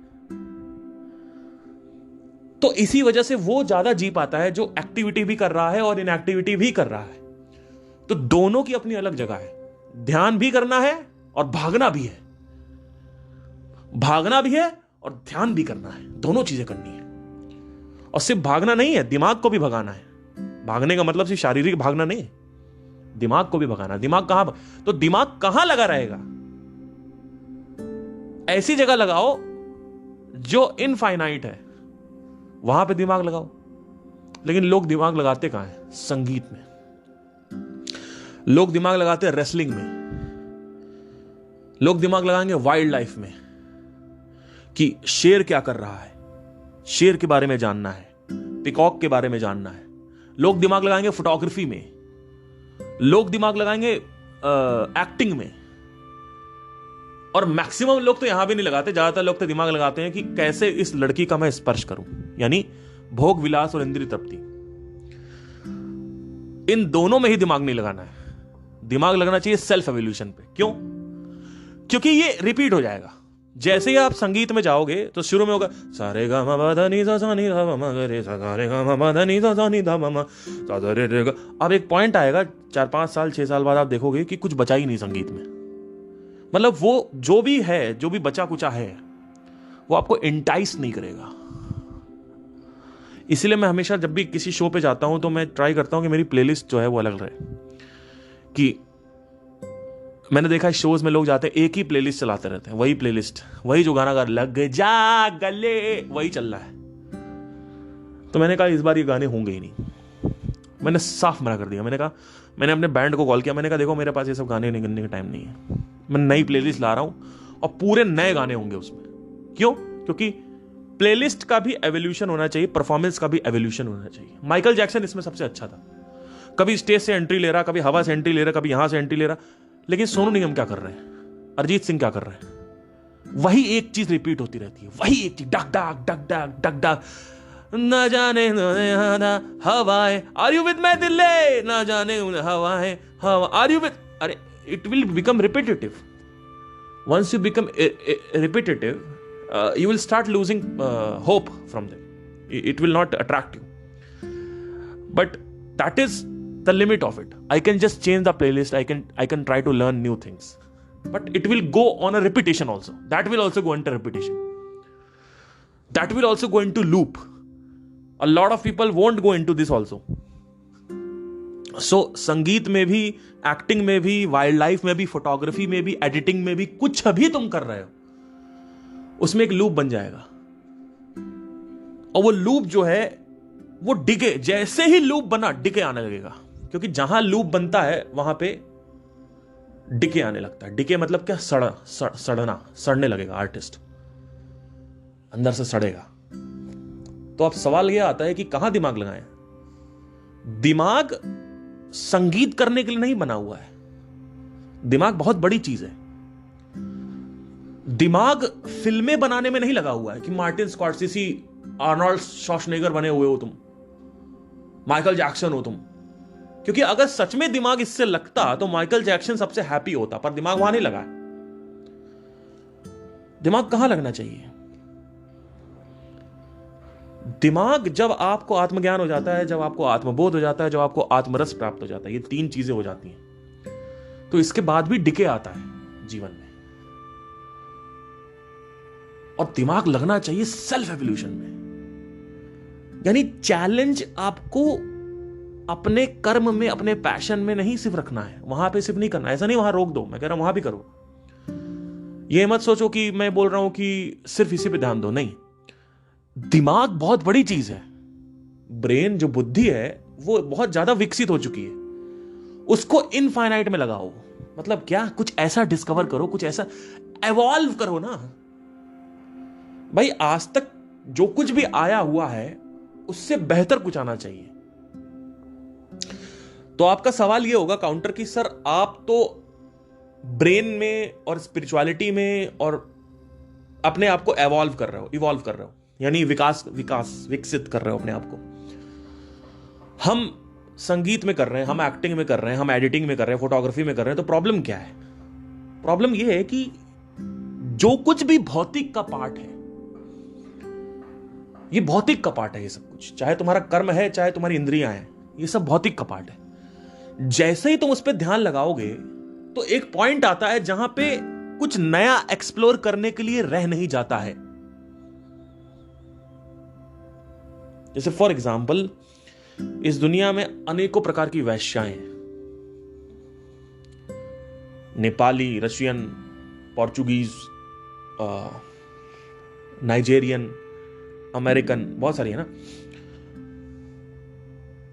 तो इसी वजह से वो ज्यादा जी पाता है जो एक्टिविटी भी कर रहा है और इनएक्टिविटी भी कर रहा है। तो दोनों की अपनी अलग जगह है। ध्यान भी करना है और भागना भी है, भागना भी है और ध्यान भी करना है, दोनों चीजें करनी है। और सिर्फ भागना नहीं है, दिमाग को भी भगाना है। भागने का मतलब सिर्फ शारीरिक भागना नहीं है, दिमाग को भी भगाना। दिमाग कहां? तो दिमाग कहां लगा रहेगा? ऐसी जगह लगाओ जो इनफाइनाइट है, वहां पे दिमाग लगाओ। लेकिन लोग दिमाग लगाते कहां है? संगीत में। लोग दिमाग लगाते हैं रेसलिंग में। लोग दिमाग लगाएंगे वाइल्ड लाइफ में, कि शेर क्या कर रहा है, शेर के बारे में जानना है, पिकॉक के बारे में जानना है। लोग दिमाग लगाएंगे फोटोग्राफी में, लोग दिमाग लगाएंगे एक्टिंग में। और मैक्सिमम लोग तो यहां भी नहीं लगाते, ज्यादातर लोग तो दिमाग लगाते हैं कि कैसे इस लड़की का मैं स्पर्श करूं, यानी भोग विलास और इंद्रिय तृप्ति। इन दोनों में ही दिमाग नहीं लगाना है। दिमाग लगना चाहिए सेल्फ एवोल्यूशन पे। क्यों? क्योंकि ये रिपीट हो जाएगा। जैसे ही आप संगीत में जाओगे तो शुरू में होगा सारे गा मा पा धा नी सा नी धा मा गा रे सा गा रे गा मा पा धा नी सा नी धा मा मा सा धा रे रे गा। अब एक पॉइंट आएगा 4-5 साल 6 साल बाद आप देखोगे कि कुछ बचा ही नहीं संगीत में। मतलब वो जो भी है, जो भी बचा कुचा है, वो आपको इंटाइस नहीं करेगा। इसलिए मैं हमेशा जब भी किसी शो पे जाता हूं तो मैं ट्राई करता हूं कि मेरी प्लेलिस्ट जो है वो अलग रहे। कि मैंने देखा है शोज में लोग जाते हैं एक ही प्लेलिस्ट चलाते रहते हैं, वही प्लेलिस्ट, वही जो गाना गा लग जा गले, वही चल रहा है। तो मैंने कहा इस बार ये गाने होंगे ही नहीं। मैंने साफ मना कर दिया। मैंने अपने बैंड को कॉल किया, मैंने कहा देखो मेरे पास ये सब गाने नहीं करने का टाइम नहीं है। मैं नई प्लेलिस्ट ला रहा हूं और पूरे नए गाने होंगे उसमें। क्यों? क्योंकि प्लेलिस्ट का भी एवोल्यूशन होना चाहिए, परफॉर्मेंस का भी एवोल्यूशन होना चाहिए। माइकल जैक्सन इसमें सबसे अच्छा था। कभी स्टेज से एंट्री ले रहा, कभी हवा से एंट्री ले रहा, कभी यहां से एंट्री ले रहा। लेकिन सोनू निगम क्या कर रहे हैं, अरिजीत सिंह क्या कर रहे हैं? वही एक चीज रिपीट होती रहती है, वही एक चीज, duck duck duck duck duck duck, न जाने हवाएं, आर यू विद मैं दिल्ली, न जाने हवाएं हवा, आर यू विद, अरे it will become repetitive. Once you become repetitive, you will start losing hope from them. It will not attract you. But that is the limit of it. I can just change the playlist. I can try to learn new things. But it will go on a repetition also. That will also go into repetition. That will also go into loop. A lot of people won't go into this also. सो संगीत में भी, acting में भी, wild life में भी, photography में भी, editing में भी, कुछ भी तुम कर रहे हो उसमें एक लूप बन जाएगा. और वो लूप जो है वो डिके, जैसे ही लूप बना डिके आने लगेगा. क्योंकि जहां लूप बनता है वहां पे डिके आने लगता है. डिके मतलब क्या? सड़ना, सड़ने लगेगा. आर्टिस्ट अंदर से सड़ेगा. तो अब सवाल यह आता है कि कहां दिमाग लगाएं. दिमाग संगीत करने के लिए नहीं बना हुआ है. दिमाग बहुत बड़ी चीज है. दिमाग फिल्में बनाने में नहीं लगा हुआ है कि मार्टिन स्कॉर्सेसी, आर्नोल्ड श्वार्ज़नेगर बने हुए हो तुम, माइकल जैक्सन हो तुम. क्योंकि अगर सच में दिमाग इससे लगता तो माइकल जैक्सन सबसे हैप्पी होता. पर दिमाग वहां नहीं लगा है. दिमाग कहां लगना चाहिए? दिमाग जब आपको आत्मज्ञान हो जाता है, जब आपको आत्मबोध हो जाता है, जब आपको आत्मरस प्राप्त हो जाता है, ये तीन चीजें हो जाती हैं, तो इसके बाद भी डिके आता है जीवन में. और दिमाग लगना चाहिए सेल्फ एवोल्यूशन में. यानी चैलेंज आपको अपने कर्म में, अपने पैशन में नहीं सिर्फ रखना है, वहां पे सिर्फ नहीं करना. ऐसा नहीं वहां रोक दो, मैं कह रहा हूं वहां भी करो. ये मत सोचो कि मैं बोल रहा हूं कि सिर्फ इसी पे ध्यान दो. नहीं, दिमाग बहुत बड़ी चीज है. ब्रेन जो बुद्धि है वो बहुत ज्यादा विकसित हो चुकी है. उसको इनफाइनाइट में लगाओ. मतलब क्या? कुछ ऐसा डिस्कवर करो, कुछ ऐसा एवॉल्व करो ना भाई. आज तक जो कुछ भी आया हुआ है उससे बेहतर कुछ आना चाहिए. तो आपका सवाल ये होगा काउंटर की, सर आप तो ब्रेन में और स्पिरिचुअलिटी में और अपने आप को इवॉल्व कर रहे हो, यानी विकसित कर रहे हो अपने आप को. हम संगीत में कर रहे हैं, हम एक्टिंग में कर रहे हैं, हम एडिटिंग में कर रहे हैं, फोटोग्राफी में कर रहे हैं. तो प्रॉब्लम क्या है? प्रॉब्लम यह है कि जो कुछ भी भौतिक का पार्ट है, ये भौतिक का पार्ट है. ये सब कुछ, चाहे तुम्हारा कर्म है, चाहे तुम्हारी इंद्रियां हैं, ये सब भौतिक का पार्ट है. जैसे ही तुम उस पर ध्यान लगाओगे तो एक पॉइंट आता है जहां पे कुछ नया एक्सप्लोर करने के लिए रह नहीं जाता है. जैसे फॉर एग्जाम्पल, इस दुनिया में अनेकों प्रकार की वेश्याएं हैं. Nepali, Russian, Portuguese, Nigerian, American, बहुत सारी है ना.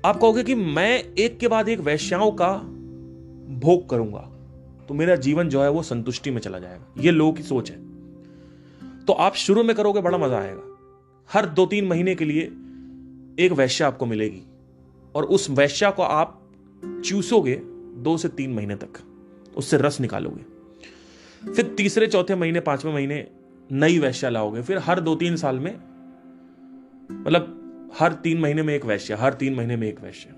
आप कहोगे कि मैं एक के बाद एक वेश्याओं का भोग करूंगा तो मेरा जीवन जो है वो संतुष्टि में चला जाएगा. ये लोगों की सोच है. तो आप शुरू में करोगे, बड़ा मजा आएगा. हर 2-3 महीने के लिए एक वैश्या आपको मिलेगी और उस वैश्या को आप चूसोगे 2 से 3 महीने तक, उससे रस निकालोगे. फिर तीसरे, चौथे महीने, 5वें महीने नई वैश्या लाओगे. फिर हर 2-3 साल में, मतलब हर 3 महीने में एक वैश्या, हर 3 महीने में एक वैश्या,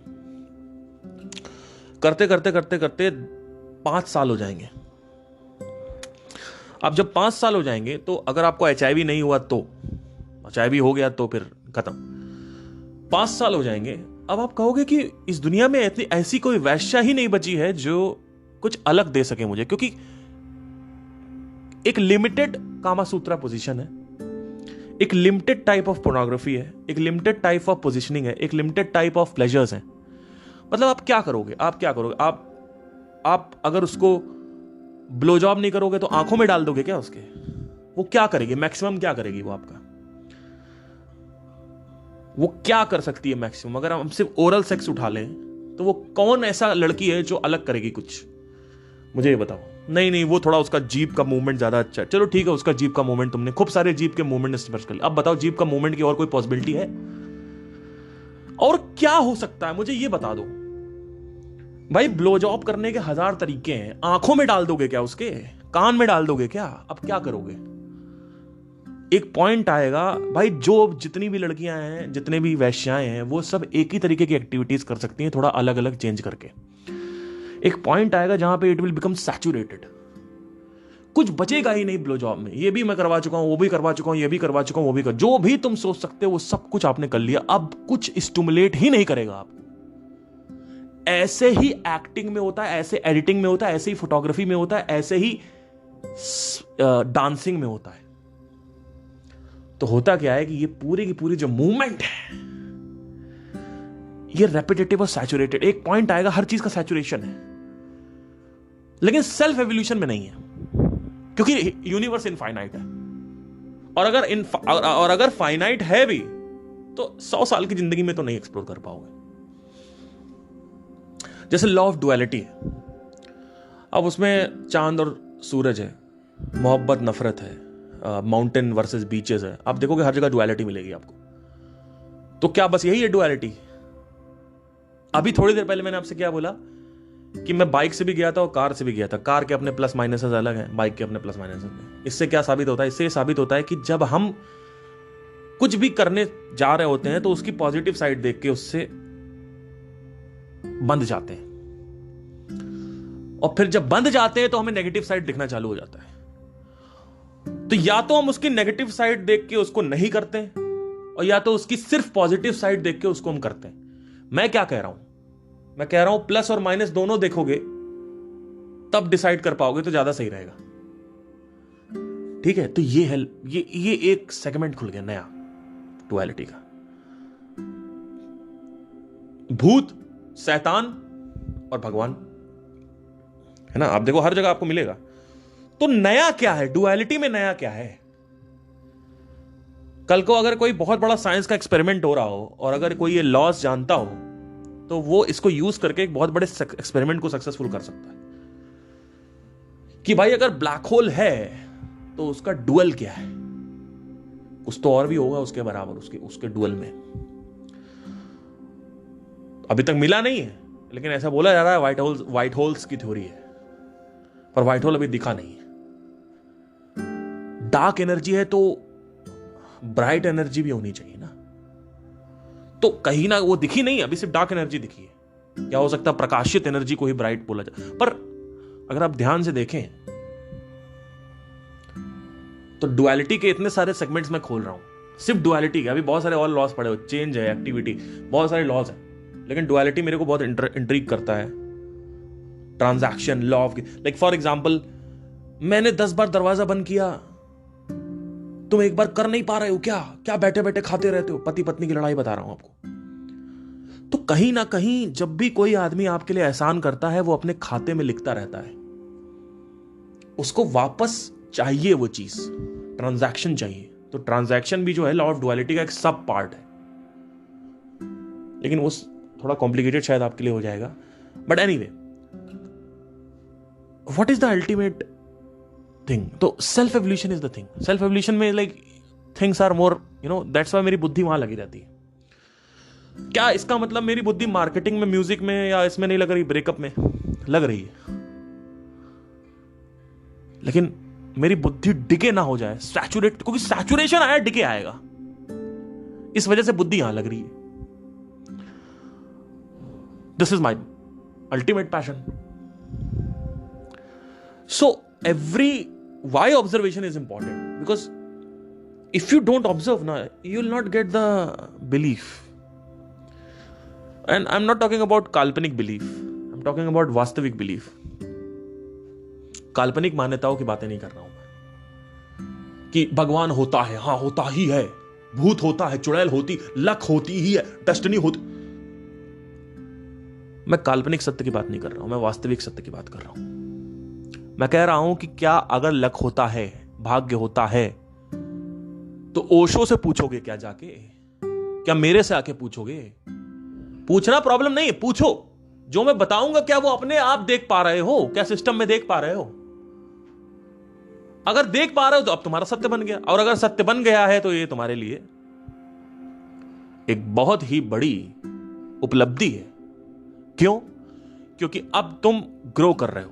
करते करते करते करते 5 साल हो जाएंगे. अब जब 5 साल हो जाएंगे तो अगर आपको HIV नहीं हुआ तो, HIV हो गया तो फिर खत्म. 5 साल हो जाएंगे. अब आप कहोगे कि इस दुनिया में ऐसी कोई वैश्या ही नहीं बची है जो कुछ अलग दे सके मुझे, क्योंकि एक लिमिटेड कामासूत्रा पोजीशन है, एक लिमिटेड टाइप ऑफ पोर्नोग्राफी है, एक लिमिटेड टाइप ऑफ पोजीशनिंग है, एक लिमिटेड टाइप ऑफ प्लेजर्स हैं. मतलब आप क्या करोगे? आप अगर उसको ब्लो जॉब नहीं करोगे तो आंखों में डाल दोगे क्या उसके? वो क्या करेगी? मैक्सिमम क्या करेगी वो आपका? वो क्या कर सकती है मैक्सिमम? अगर हम सिर्फ ओरल सेक्स उठा लें तो वो कौन ऐसा लड़की है जो अलग करेगी कुछ? मुझे ये बताओ. नहीं, वो थोड़ा उसका जीभ का मूवमेंट ज्यादा अच्छा है. चलो ठीक है, उसका जीभ का मूवमेंट, तुमने खूब सारे जीभ के मूवमेंट स्पर्श कर लिया. अब बताओ, जीभ का मूवमेंट की और कोई पॉसिबिलिटी है? और क्या हो सकता है मुझे ये बता दो. भाई ब्लो जॉब करने के 1000 तरीके हैं। आंखों में डाल दोगे क्या उसके? कान में डाल दोगे क्या? अब क्या करोगे? एक पॉइंट आएगा भाई, जो जितनी भी लड़कियां हैं, जितने भी वैश्याएं हैं, वो सब एक ही तरीके की एक्टिविटीज कर सकती हैं, थोड़ा अलग अलग चेंज करके। एक पॉइंट आएगा जहां पे इट विल बिकम सैचुरेटेड, कुछ बचेगा ही नहीं ब्लो जॉब में। ये भी मैं करवा चुका हूं, वो भी करवा चुका हूं, ये भी करवा चुका हूं, वो भी जो भी तुम सोच सकते हो वो सब कुछ आपने कर लिया। अब कुछ स्टिमुलेट ही नहीं करेगा आपको। ऐसे ही एक्टिंग में होता है, ऐसे एडिटिंग में होता है, ऐसे ही फोटोग्राफी में होता है, ऐसे ही डांसिंग में होता है। तो होता क्या है कि ये पूरी की पूरी जो मूवमेंट है ये रेपिटेटिव और सैचुरेटेड। एक पॉइंट आएगा, हर चीज का सैचुरेशन है, लेकिन सेल्फ एवोल्यूशन में नहीं है, क्योंकि यूनिवर्स इनफाइनाइट है। और अगर फाइनाइट है भी तो 100 साल की जिंदगी में तो नहीं एक्सप्लोर कर पाओगे। जैसे लॉ ऑफ डुअलिटी है, अब उसमें चांद और सूरज है, मोहब्बत नफरत है, माउंटेन वर्सेस बीचेस है। आप देखोगे हर जगह डुअलिटी मिलेगी आपको। तो क्या बस यही है डुअलिटी? अभी थोड़ी देर पहले मैंने आपसे क्या बोला कि मैं बाइक से भी गया था और कार से भी गया था। कार के अपने प्लस माइनसेस अलग हैं, बाइक के अपने प्लस माइनसेस हैं। इससे क्या साबित होता है? इससे साबित होता है कि जब हम कुछ भी करने जा रहे होते हैं तो उसकी पॉजिटिव साइड देख के उससे बंद जाते हैं, और फिर जब बंद जाते हैं तो हमें नेगेटिव साइड दिखना चालू हो जाता है। तो या तो हम उसकी नेगेटिव साइड देख के उसको नहीं करते हैं, और या तो उसकी सिर्फ पॉजिटिव साइड देख के उसको हम करते हैं। मैं क्या कह रहा हूं? मैं कह रहा हूं प्लस और माइनस दोनों देखोगे तब डिसाइड कर पाओगे तो ज्यादा सही रहेगा। ठीक है? तो ये है, ये एक सेगमेंट खुल गया नया डुअलिटी का। भूत, शैतान और भगवान, है ना? आप देखो हर जगह आपको मिलेगा। तो नया क्या है डुअलिटी में? नया क्या है? कल को अगर कोई बहुत बड़ा साइंस का एक्सपेरिमेंट हो रहा हो और अगर कोई ये लॉज जानता हो तो वो इसको यूज करके एक बहुत बड़े एक्सपेरिमेंट को सक्सेसफुल कर सकता है कि भाई अगर ब्लैक होल है तो उसका डुअल क्या है। कुछ तो और भी होगा उसके बराबर, उसके डुअल में। अभी तक मिला नहीं है, लेकिन ऐसा बोला जा रहा है व्हाइट होल्स की थ्योरी है, पर व्हाइट होल अभी दिखा नहीं है। डार्क एनर्जी है तो ब्राइट एनर्जी भी होनी चाहिए ना। तो कहीं ना वो दिखी नहीं, अभी सिर्फ डार्क एनर्जी दिखी है। क्या हो सकता है प्रकाशित एनर्जी को ही ब्राइट बोला जाए? पर अगर आप ध्यान से देखें तो डुअलिटी के इतने सारे सेगमेंट्स मैं खोल रहा हूं, सिर्फ डुअलिटी के। अभी बहुत सारे और लॉज पड़े हो, चेंज है, एक्टिविटी, बहुत सारे लॉज है, लेकिन डुअलिटी मेरे को बहुत इंट्रीग करता है। Transaction, law of, like for example, मैंने 10 बार दरवाजा बंद किया, तुम एक बार कर नहीं पा रहे हो क्या? क्या बैठे बैठे खाते रहते हो? पति पत्नी की लड़ाई बता रहा हूं आपको। तो कहीं ना कहीं जब भी कोई आदमी आपके लिए एहसान करता है, वो अपने खाते में लिखता रहता है, उसको वापस चाहिए वो चीज, ट्रांजैक्शन चाहिए। तो ट्रांजैक्शन भी जो है लॉ ऑफ डुअलिटी का एक सब पार्ट है, लेकिन वो थोड़ा कॉम्प्लिकेटेड शायद आपके लिए हो जाएगा। But anyway, what is the ultimate thing? तो self evolution is the thing. Self evolution में like things are more, that's why मेरी बुद्धि वहां लगी रहती है। क्या इसका मतलब मेरी बुद्धि मार्केटिंग में, म्यूजिक में या इसमें नहीं लग रही? ब्रेकअप में लग रही है, लेकिन मेरी बुद्धि डिके ना हो जाए, सैचुरेट, क्योंकि सैचुरेशन आया डिके आएगा, इस वजह से बुद्धि यहां लग रही है। This is my ultimate passion. So why observation is important? Because if you don't observe now, you will not get the belief. And I'm not talking about काल्पनिक belief, I'm talking about वास्तविक belief. काल्पनिक मान्यताओं की बातें नहीं कर रहा हूं मैं कि भगवान होता है, हां होता ही है, भूत होता है, चुड़ैल होती, लक होती ही है, डेस्टिनी होती। मैं काल्पनिक सत्य की बात नहीं कर रहा हूं, मैं वास्तविक सत्य की बात कर रहा हूं। मैं कह रहा हूं कि क्या अगर लक होता है, भाग्य होता है, तो ओशो से पूछोगे क्या जाके? क्या मेरे से आके पूछोगे? पूछना प्रॉब्लम नहीं है, पूछो। जो मैं बताऊंगा क्या वो अपने आप देख पा रहे हो? क्या सिस्टम में देख पा रहे हो? अगर देख पा रहे हो तो अब तुम्हारा सत्य बन गया, और अगर सत्य बन गया है तो ये तुम्हारे लिए एक बहुत ही बड़ी उपलब्धि है। क्यों? क्योंकि अब तुम ग्रो कर रहे हो,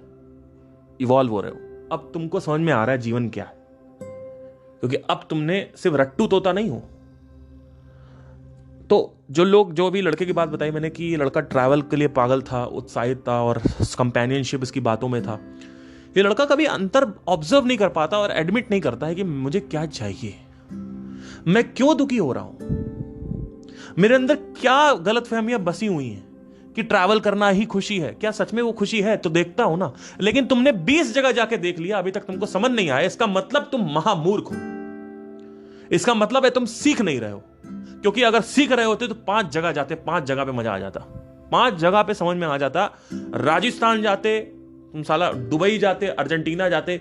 इवॉल्व हो रहे हो, अब तुमको समझ में आ रहा है जीवन क्या है, क्योंकि अब तुमने सिर्फ रट्टू तोता नहीं हो। तो जो भी लड़के की बात बताई मैंने कि ये लड़का ट्रैवल के लिए पागल था, उत्साहित था और कंपेनियनशिप इसकी बातों में था, ये लड़का कभी अंतर ऑब्जर्व नहीं कर पाता और एडमिट नहीं करता है कि मुझे क्या चाहिए, मैं क्यों दुखी हो रहा हूं, मेरे अंदर क्या गलतफहमियां बसी हुई हैं कि ट्रैवल करना ही खुशी है। क्या सच में वो खुशी है? तो देखता हो ना। लेकिन तुमने 20 जगह जाके देख लिया, अभी तक तुमको समझ नहीं आया, इसका मतलब तुम महामूर्ख हो। इसका मतलब है तुम सीख नहीं रहे हो, क्योंकि अगर सीख रहे होते तो 5 जगह जाते, 5 जगह पे मजा आ जाता, 5 जगह पे समझ में आ जाता। राजस्थान जाते तुम, साला दुबई जाते, अर्जेंटीना जाते,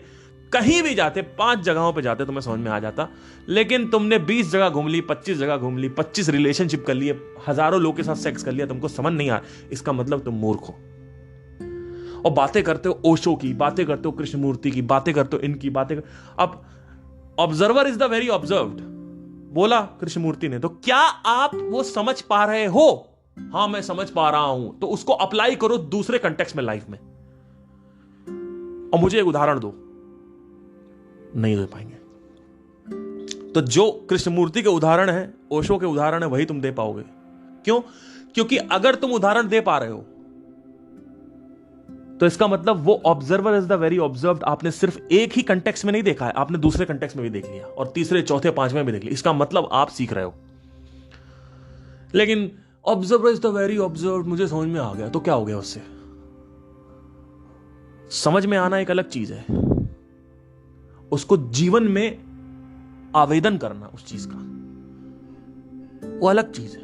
कहीं भी जाते, 5 जगहों पे जाते, तुम्हें समझ में आ जाता। लेकिन तुमने 20 जगह घूम ली, 25 जगह घूम ली, 25 रिलेशनशिप कर लिए, हजारों लोगों के साथ सेक्स कर लिया, तुमको समझ नहीं आ रहा, इसका मतलब तुम मूर्ख हो। और बातें करते हो ओशो की, बातें करते हो कृष्णमूर्ति की, बातें करते हो इनकी बातें अब observer is the very observed बोला कृष्णमूर्ति ने, तो क्या आप वो समझ पा रहे हो? हां मैं समझ पा रहा हूं, तो उसको अप्लाई करो दूसरे कंटेक्स्ट में, लाइफ में। और मुझे एक उदाहरण दो, नहीं दे पाएंगे। तो जो कृष्णमूर्ति के उदाहरण है, ओशो के उदाहरण है, वही तुम दे पाओगे। क्यों? क्योंकि अगर तुम उदाहरण दे पा रहे हो तो इसका मतलब वो observer is the very observed आपने सिर्फ एक ही कंटेक्स्ट में नहीं देखा है, आपने दूसरे कंटेक्स्ट में भी देख लिया, और तीसरे चौथे पांचवें भी देख लिया। इसका मतलब आप सीख रहे हो। लेकिन observer is the very observed मुझे समझ में आ गया, तो क्या हो गया उससे? समझ में आना एक अलग चीज है, उसको जीवन में आवेदन करना उस चीज का, वो अलग चीज है।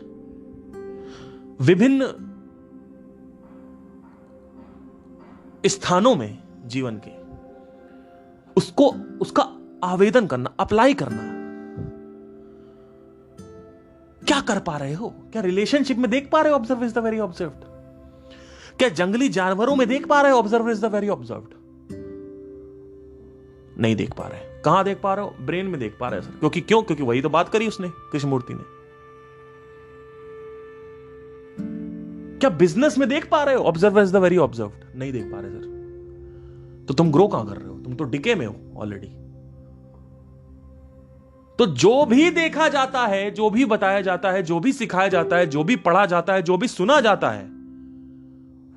विभिन्न स्थानों में जीवन के उसका आवेदन करना, अप्लाई करना। क्या कर पा रहे हो? क्या रिलेशनशिप में देख पा रहे हो observe is the very observed? क्या जंगली जानवरों में देख पा रहे हो observe is the very observed? नहीं देख पा रहे। कहां देख पा रहे हो? ब्रेन में देख पा रहे हो सर। क्योंकि वही तो बात करी उसने, कृष्णमूर्ति ने। क्या बिजनेस में देख पा रहे हो observe is the very observed? नहीं देख पा रहे सर। तो तुम ग्रो कहां कर रहे हो? तुम तो डिके में हो ऑलरेडी। तो जो भी देखा जाता है, जो भी बताया जाता है, जो भी सिखाया जाता है, जो भी पढ़ा जाता है, जो भी सुना जाता है,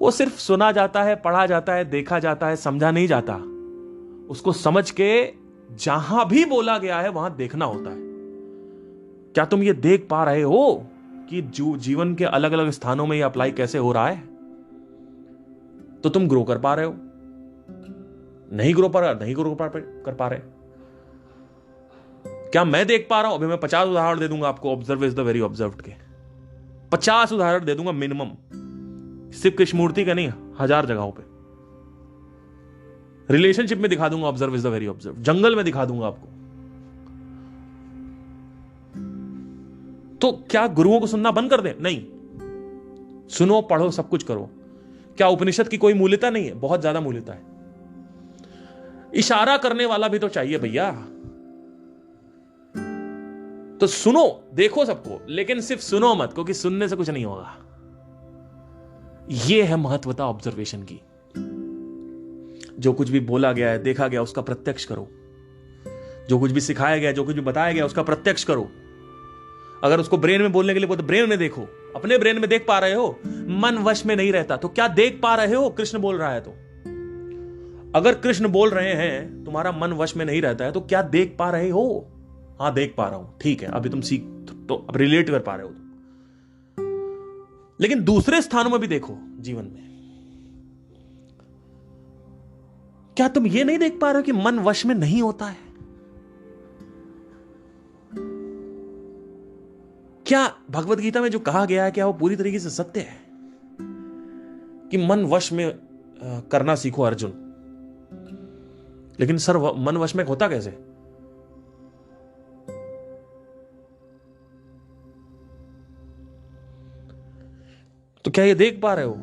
वो सिर्फ सुना जाता है, पढ़ा जाता है, देखा जाता है, समझा नहीं जाता। उसको समझ के जहां भी बोला गया है वहां देखना होता है। क्या तुम ये देख पा रहे हो कि जीवन के अलग अलग स्थानों में ये अप्लाई कैसे हो रहा है? तो तुम ग्रो कर पा रहे हो। नहीं कर पा रहे। क्या मैं देख पा रहा हूं? अभी मैं 50 उदाहरण दे दूंगा आपको observe is the very observed के, 50 उदाहरण दे दूंगा मिनिमम, सिर्फ कृष्णमूर्ति का नहीं, 1000 जगहों पे। रिलेशनशिप में दिखा दूंगा observe is the very observe, जंगल में दिखा दूंगा आपको। तो क्या गुरुओं को सुनना बंद कर दें? नहीं, सुनो, पढ़ो, सब कुछ करो। क्या उपनिषद की कोई मूल्यता नहीं है? बहुत ज्यादा मूल्यता है। इशारा करने वाला भी तो चाहिए भैया। तो सुनो, देखो सबको, लेकिन सिर्फ सुनो मत, क्योंकि सुनने से कुछ नहीं होगा। यह है महत्वता ऑब्जर्वेशन की। जो कुछ भी बोला गया है, देखा गया, उसका प्रत्यक्ष करो। जो कुछ भी सिखाया गया, जो कुछ भी बताया गया, उसका प्रत्यक्ष करो। अगर उसको ब्रेन में बोलने के लिए बोलते, ब्रेन में देखो। अपने ब्रेन में देख पा रहे हो? मन वश में नहीं रहता। तो क्या देख पा रहे हो? कृष्ण बोल रहा है तो। अगर कृष्ण बोल रहे हैं, तुम्हारा मन वश में नहीं रहता है, तो क्या देख पा रहे हो? हाँ, देख पा रहा हूं। ठीक है, अभी तुम सीख, तो अब रिलेट कर पा रहे हो। लेकिन दूसरे स्थानों में भी देखो जीवन में। क्या तुम ये नहीं देख पा रहे हो कि मन वश में नहीं होता है? क्या भगवत गीता में जो कहा गया है, क्या वो पूरी तरीके से सत्य है कि मन वश में करना सीखो अर्जुन? लेकिन सर, मन वश में होता कैसे? तो क्या ये देख पा रहे हो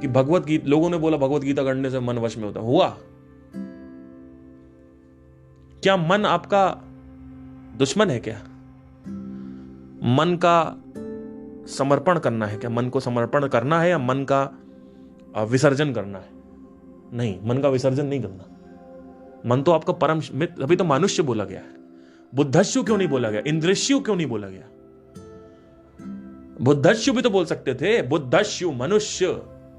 कि भगवत गीता, लोगों ने बोला भगवत गीता करने से मन वश में होता, हुआ? क्या मन आपका दुश्मन है? क्या मन का समर्पण करना है? क्या मन को समर्पण करना है, या मन का विसर्जन करना है। नहीं, मन का विसर्जन नहीं करना। मन तो आपका परम मित्र। अभी तो मनुष्य बोला गया है, बुद्धस्यु क्यों नहीं बोला गया? इंद्रियस्यु क्यों नहीं बोला गया? बुद्धस्यु भी तो बोल सकते थे, बुद्धस्यु मनुष्य।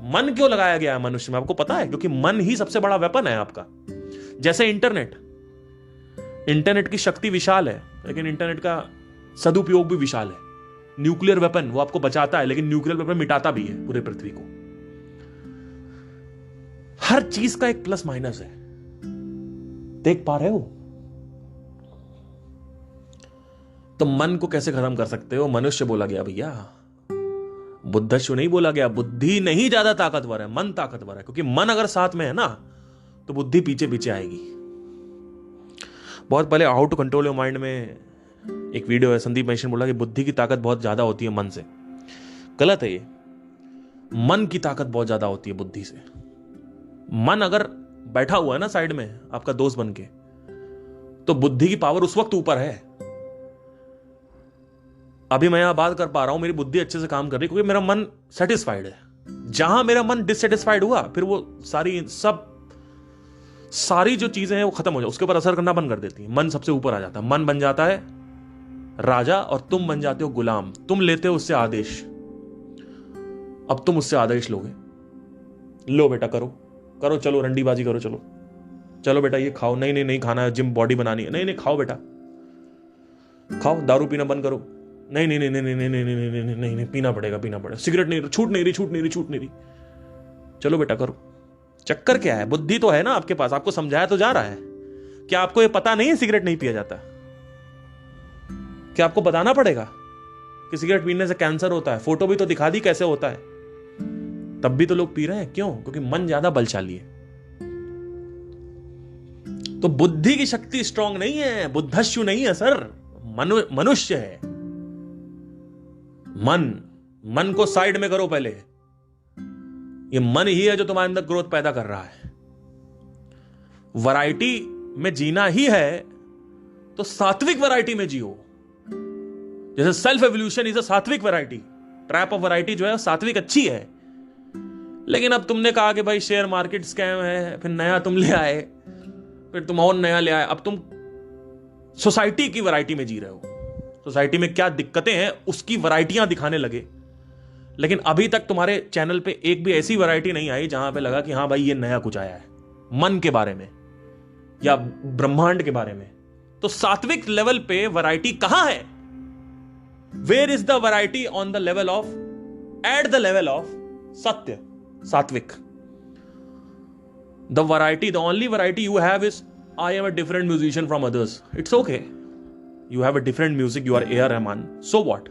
मन क्यों लगाया गया है मनुष्य में? आपको पता है? क्योंकि मन ही सबसे बड़ा वेपन है आपका। जैसे इंटरनेट की शक्ति विशाल है, लेकिन इंटरनेट का सदुपयोग भी विशाल है। न्यूक्लियर वेपन वो आपको बचाता है, लेकिन न्यूक्लियर वेपन मिटाता भी है पूरे पृथ्वी को। हर चीज का एक प्लस माइनस है, देख पा रहे हो? तो मन को कैसे खत्म कर सकते हो? मनुष्य बोला गया भैया, बुद्धस्यु नहीं बोला गया। बुद्धि नहीं ज्यादा ताकतवर है, मन ताकतवर है। क्योंकि मन अगर साथ में है ना, तो बुद्धि पीछे पीछे आएगी। बहुत पहले how to control your mind में एक वीडियो है, संदीप महेश्वरी ने बोला कि बुद्धि की ताकत बहुत ज्यादा होती है मन से। गलत है ये। मन की ताकत बहुत ज्यादा होती है बुद्धि से। मन अगर बैठा हुआ है ना साइड में आपका दोस्त बन के, तो बुद्धि की पावर उस वक्त ऊपर है। अभी मैं यहां बात कर पा रहा हूं, मेरी बुद्धि अच्छे से काम कर रही है क्योंकि मेरा मन सेटिस्फाइड है। जहां मेरा मन डिससेटिस्फाइड हुआ, फिर वो सारी जो चीजें हैं वो खत्म हो जाए, उसके ऊपर असर करना बंद कर देती है। मन सबसे ऊपर आ जाता है। मन बन जाता है राजा और तुम बन जाते हो गुलाम। तुम लेते हो उससे आदेश। अब तुम उससे आदेश लोगे, लो बेटा करो करो, चलो रंडीबाजी करो, चलो चलो बेटा ये खाओ, नहीं नहीं नहीं खाना है, जिम बॉडी बनानी है, नहीं नहीं खाओ बेटा खाओ, दारू पीना बंद करो, नहीं नहीं नहीं नहीं नहीं नहीं नहीं नहीं नहीं नहीं नहीं पीना पड़ेगा पीना पड़ेगा, सिगरेट नहीं, छूट नहीं रही छूट नहीं रही छूट नहीं रही, चलो बेटा करो। चक्कर क्या है? बुद्धि तो है ना आपके पास, आपको समझाया तो जा रहा है। क्या आपको ये पता नहीं है सिगरेट नहीं पिया जाता? क्या आपको बताना पड़ेगा कि सिगरेट पीने से कैंसर होता है? फोटो भी तो दिखा दी कैसे होता है, तब भी तो लोग पी रहे हैं। क्यों? क्योंकि मन ज्यादा बलशाली है। तो बुद्धि की शक्ति स्ट्रांग नहीं है, बुद्धस्यु नहीं है सर, मनुष्य है। मन को साइड में करो पहले। ये मन ही है जो तुम्हारे अंदर ग्रोथ पैदा कर रहा है। वैरायटी में जीना ही है तो सात्विक वैरायटी में जियो। जैसे सेल्फ एवोल्यूशन इज अ सात्विक वैरायटी। ट्रैप ऑफ वैरायटी जो है सात्विक अच्छी है। लेकिन अब तुमने कहा कि भाई शेयर मार्केट स्कैम है, फिर नया तुम ले आए, फिर तुम और नया ले आए। अब तुम सोसाइटी की वैरायटी में जी रहे हो। सोसाइटी में क्या दिक्कतें हैं उसकी वैरायटियां दिखाने लगे। लेकिन अभी तक तुम्हारे चैनल पे एक भी ऐसी वैरायटी नहीं आई जहां पे लगा कि हां भाई ये नया कुछ आया है मन के बारे में या ब्रह्मांड के बारे में। तो सात्विक लेवल पे वैरायटी कहां है? Where is the variety on the level of, at the level of satya, satvik. The variety, the only variety you have is I am a different musician from others. It's okay, you have a different music, you are A R Rahman, so what?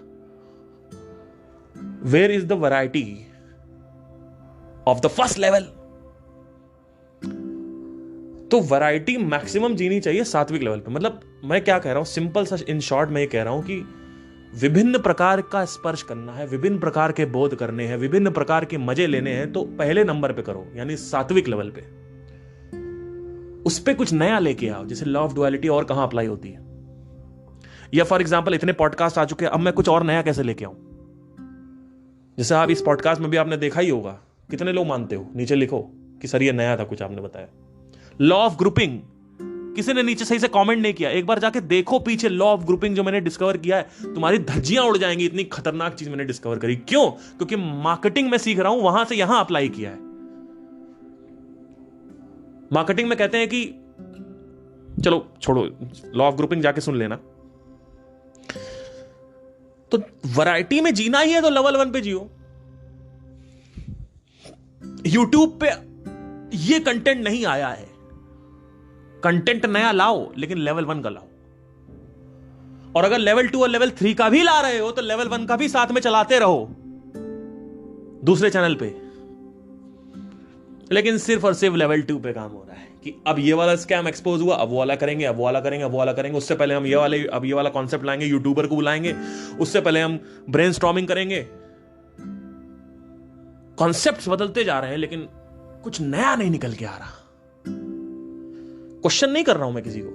Where is the variety of the first level? तो variety maximum जीनी चाहिए सात्विक level पे। मतलब मैं क्या कह रहा हूं, सिंपल सा इन शॉर्ट मैं ये कह रहा हूं कि विभिन्न प्रकार का स्पर्श करना है, विभिन्न प्रकार के बोध करने हैं, विभिन्न प्रकार के मजे लेने हैं, तो पहले नंबर पे करो, यानी सात्विक लेवल पे। उस पे कुछ नया लेके आओ। जैसे लॉ ऑफ डुअलिटी और कहां अप्लाई होती है, या फॉर एग्जाम्पल इतने पॉडकास्ट आ चुके हैं, अब मैं कुछ और नया कैसे लेके आऊं? जैसे आप इस पॉडकास्ट में भी आपने देखा ही होगा, कितने लोग मानते हो? नीचे लिखो कि सर ये नया था कुछ आपने बताया। लॉ ऑफ ग्रुपिंग, किसी ने नीचे सही से कमेंट नहीं किया। एक बार जाके देखो पीछे, लॉ ऑफ ग्रुपिंग जो मैंने डिस्कवर किया है, तुम्हारी धज्जियां उड़ जाएंगी, इतनी खतरनाक चीज मैंने डिस्कवर करी। क्यों? क्योंकि मार्केटिंग में सीख रहा हूं, वहां से यहां अप्लाई किया है। मार्केटिंग में कहते हैं कि चलो छोड़ो, लॉ ऑफ ग्रुपिंग जाके सुन लेना। तो वैरायटी में जीना ही है तो लेवल 1 पे जियो। यूट्यूब पे ये कंटेंट नहीं आया है, कंटेंट नया लाओ, लेकिन लेवल 1 का लाओ। और अगर लेवल 2 और लेवल 3 का भी ला रहे हो तो लेवल 1 का भी साथ में चलाते रहो दूसरे चैनल पे। लेकिन सिर्फ और सिर्फ लेवल 2 पे काम हो रहा है कि अब ये वाला स्कैम एक्सपोज हुआ, अब वो वाला करेंगे, अब वो वाला करेंगे, अब वो वाला करेंगे। उससे पहले हम ये वाला कॉन्सेप्ट लाएंगे, यूट्यूबर को बुलाएंगे, उससे पहले हम ब्रेनस्टॉर्मिंग करेंगे। कॉन्सेप्ट्स बदलते जा रहे हैं, लेकिन कुछ नया नहीं निकल के आ रहा। क्वेश्चन नहीं कर रहा हूं मैं किसी को,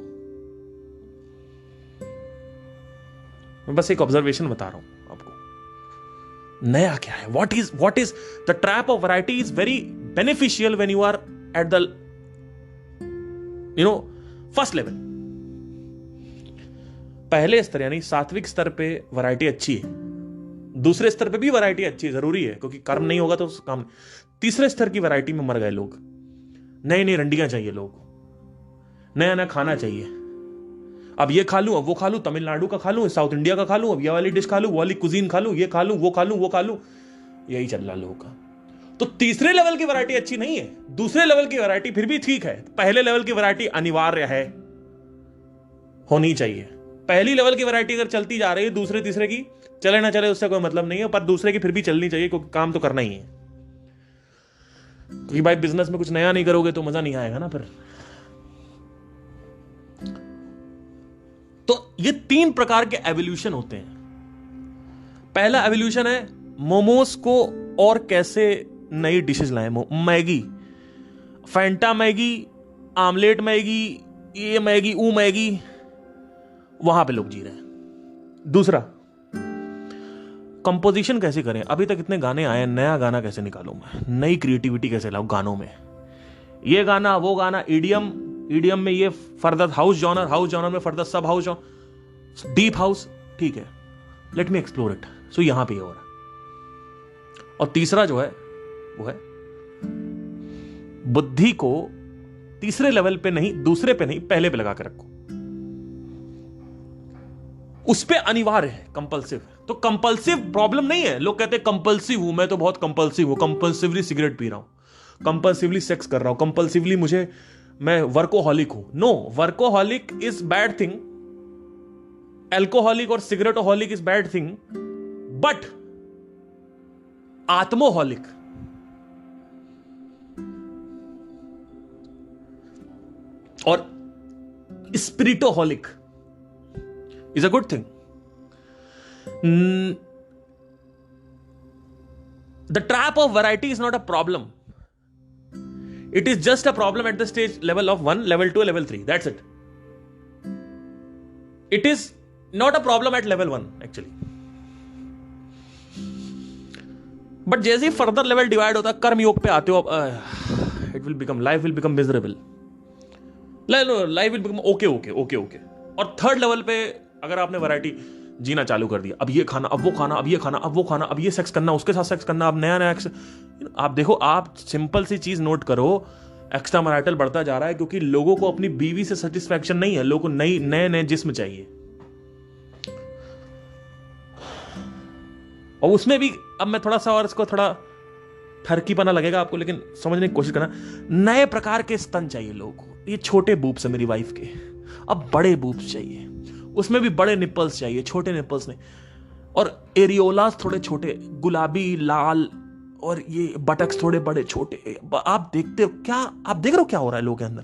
मैं बस एक ऑब्जर्वेशन बता रहा हूं आपको। नया क्या है, what is the trap of variety is very beneficial when you are at the first level. पहले स्तर यानी सात्विक स्तर पे वैरायटी अच्छी है, दूसरे स्तर पे भी वैरायटी अच्छी है, जरूरी है, क्योंकि कर्म नहीं होगा तो काम नहीं। तीसरे स्तर की वैरायटी में मर गए लोग। नई नई रंडियां चाहिए लोगों को, नया नया खाना चाहिए। अब ये खा लूं, अब वो खा लूं, तमिलनाडु का खा लूं, साउथ इंडिया का खा लूं, अब ये वाली डिश खा लूं, वो वाली कुजीन खा लूं, ये खा लूं, वो खा लूं, वो खा लूं, यही चल रहा लोगों का। तो तीसरे लेवल की वैरायटी अच्छी नहीं है, दूसरे लेवल की वैरायटी फिर भी ठीक है। पहले लेवल की वैरायटी अनिवार्य है, होनी चाहिए। पहली लेवल की वैरायटी अगर चलती जा रही है, दूसरे तीसरे की चले ना चले उससे कोई मतलब नहीं है, पर दूसरे की फिर भी चलनी चाहिए, क्योंकि काम तो करना ही है। क्योंकि भाई बिजनेस में कुछ नया नहीं करोगे तो मजा नहीं आएगा ना फिर। तो ये 3 प्रकार के एवोल्यूशन होते हैं। पहला एवोल्यूशन है मोमोज को और कैसे नई डिशेज लाएं। Maggi, Fanta Maggi, omelette Maggi, ये मैगी, वो मैगी, वहां पे लोग जी रहे हैं। दूसरा, कंपोजिशन कैसे करें। अभी तक इतने गाने आए, नया गाना कैसे निकालूं मैं, नई क्रिएटिविटी कैसे लाऊं गानों में। ये गाना, वो गाना, ईडीएम में ये फर्दर हाउस जॉनर में फर्दर सब हाउस जॉनर, डीप हाउस, ठीक है, लेट मी एक्सप्लोर इट। सो यहां पे ये हो रहा है। और तीसरा जो है वो है बुद्धि को तीसरे लेवल पे नहीं, दूसरे पे नहीं, पहले पे लगा के रखो। उस पे अनिवार्य है, कंपल्सिव। तो कंपल्सिव प्रॉब्लम नहीं है। लोग कहते हैं कंपल्सिव हूं मैं, तो बहुत कंपल्सिव हूं, कंपल्सिवली सिगरेट पी रहा हूं, कंपल्सिवली सेक्स कर रहा हूं, कंपल्सिवली मैं वर्कोहॉलिक हूं। No, workaholic is bad thing, alcoholic और cigaretteaholic is bad thing, but आत्मोहॉलिक और spiritoholic is a good thing. The trap of variety is not a problem. It is just a problem at the stage level of 1, level 2, level 3. That's it. It is not a problem at level 1 actually. But जैसे ही further level divide होता है, कर्म योग पे आते हो, life will become miserable, life will become okay. और third level पे अगर आपने वैरायटी जीना चालू कर दिया, अब ये खाना, अब वो खाना, अब ये खाना, अब वो खाना, अब ये सेक्स करना, उसके साथ सेक्स करना, अब नया आप देखो, आप सिंपल सी चीज नोट करो, एक्स्ट्रा मैरिटल बढ़ता जा रहा है, क्योंकि लोगों को अपनी बीवी से सेटिस्फैक्शन नहीं है, लोगों को नए जिस्म चाहिए। और उसमें भी अब मैं थोड़ा सा और इसको थोड़ा ठरकीपना लगेगा आपको, लेकिन समझने की कोशिश करना, नए प्रकार के स्तन चाहिए लोगों को। ये छोटे बूब्स है मेरी वाइफ के, अब बड़े बूब्स चाहिए, उसमें भी बड़े निप्पल्स चाहिए, छोटे निप्पल्स नहीं। और एरियोलास थोड़े छोटे, गुलाबी लाल, और ये बटक्स थोड़े बड़े छोटे। आप देखते हो क्या, आप देख रहे हो क्या हो रहा है लोगों के अंदर।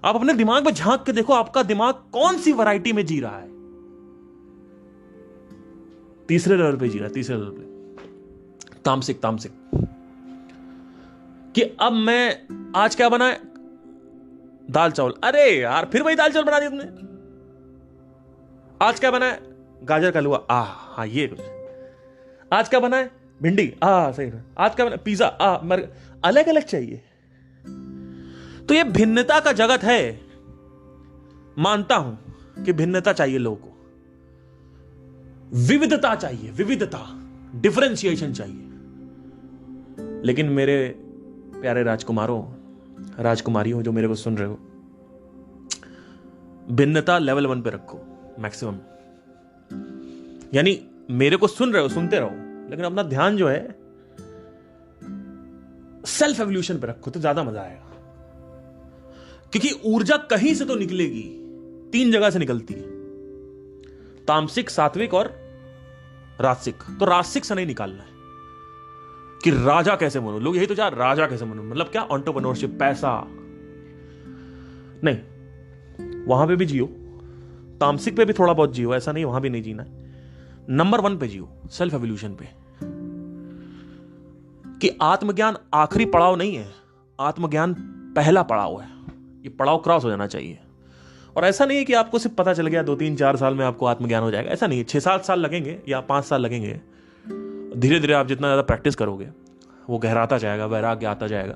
आप अपने दिमाग में झांक के देखो, आपका दिमाग कौन सी वैरायटी में जी रहा है। तीसरे लेवल पे जी रहा है, तीसरे लेवल पे तामसिक कि अब मैं आज क्या बनाए, दाल चावल। अरे यार, फिर वही दाल चावल बना दिया तुमने। आज क्या बना है, गाजर का हलवा, हाँ ये कुछ। आज क्या बना है, भिंडी, सही। आज क्या बना, पिज्जा, अलग अलग चाहिए। तो ये भिन्नता का जगत है, मानता हूं कि भिन्नता चाहिए लोगों को, विविधता चाहिए, डिफरेंशिएशन चाहिए। लेकिन मेरे प्यारे राजकुमारियों जो मेरे को सुन रहे हो, भिन्नता लेवल 1 पे रखो मैक्सिमम। यानी मेरे को सुन रहे हो, सुनते रहो, लेकिन अपना ध्यान जो है सेल्फ एवोल्यूशन पे रखो, तो ज्यादा मजा आएगा। क्योंकि ऊर्जा कहीं से तो निकलेगी, 3 जगह से निकलती है, तामसिक, सात्विक और राजसिक। तो राजसिक से नहीं निकालना है कि राजा कैसे बनो। लोग यही तो चाह, राजा कैसे बनो, मतलब क्या, एंटरप्रेन्योरशिप, पैसा नहीं। वहां पे भी जियो, तामसिक पे भी थोड़ा बहुत जियो, ऐसा नहीं वहां भी नहीं जीना है। नंबर 1 पे जियो, सेल्फ एवोल्यूशन पे, कि आत्मज्ञान आखिरी पड़ाव नहीं है, आत्मज्ञान पहला पड़ाव है। ये पड़ाव क्रॉस हो जाना चाहिए। और ऐसा नहीं है कि आपको सिर्फ पता चल गया 2-3-4 साल में आपको आत्मज्ञान हो जाएगा, ऐसा नहीं है। 6-7 साल लगेंगे या 5 साल लगेंगे, धीरे धीरे आप जितना ज़्यादा प्रैक्टिस करोगे वो गहराता जाएगा, वैराग्य आता जाएगा।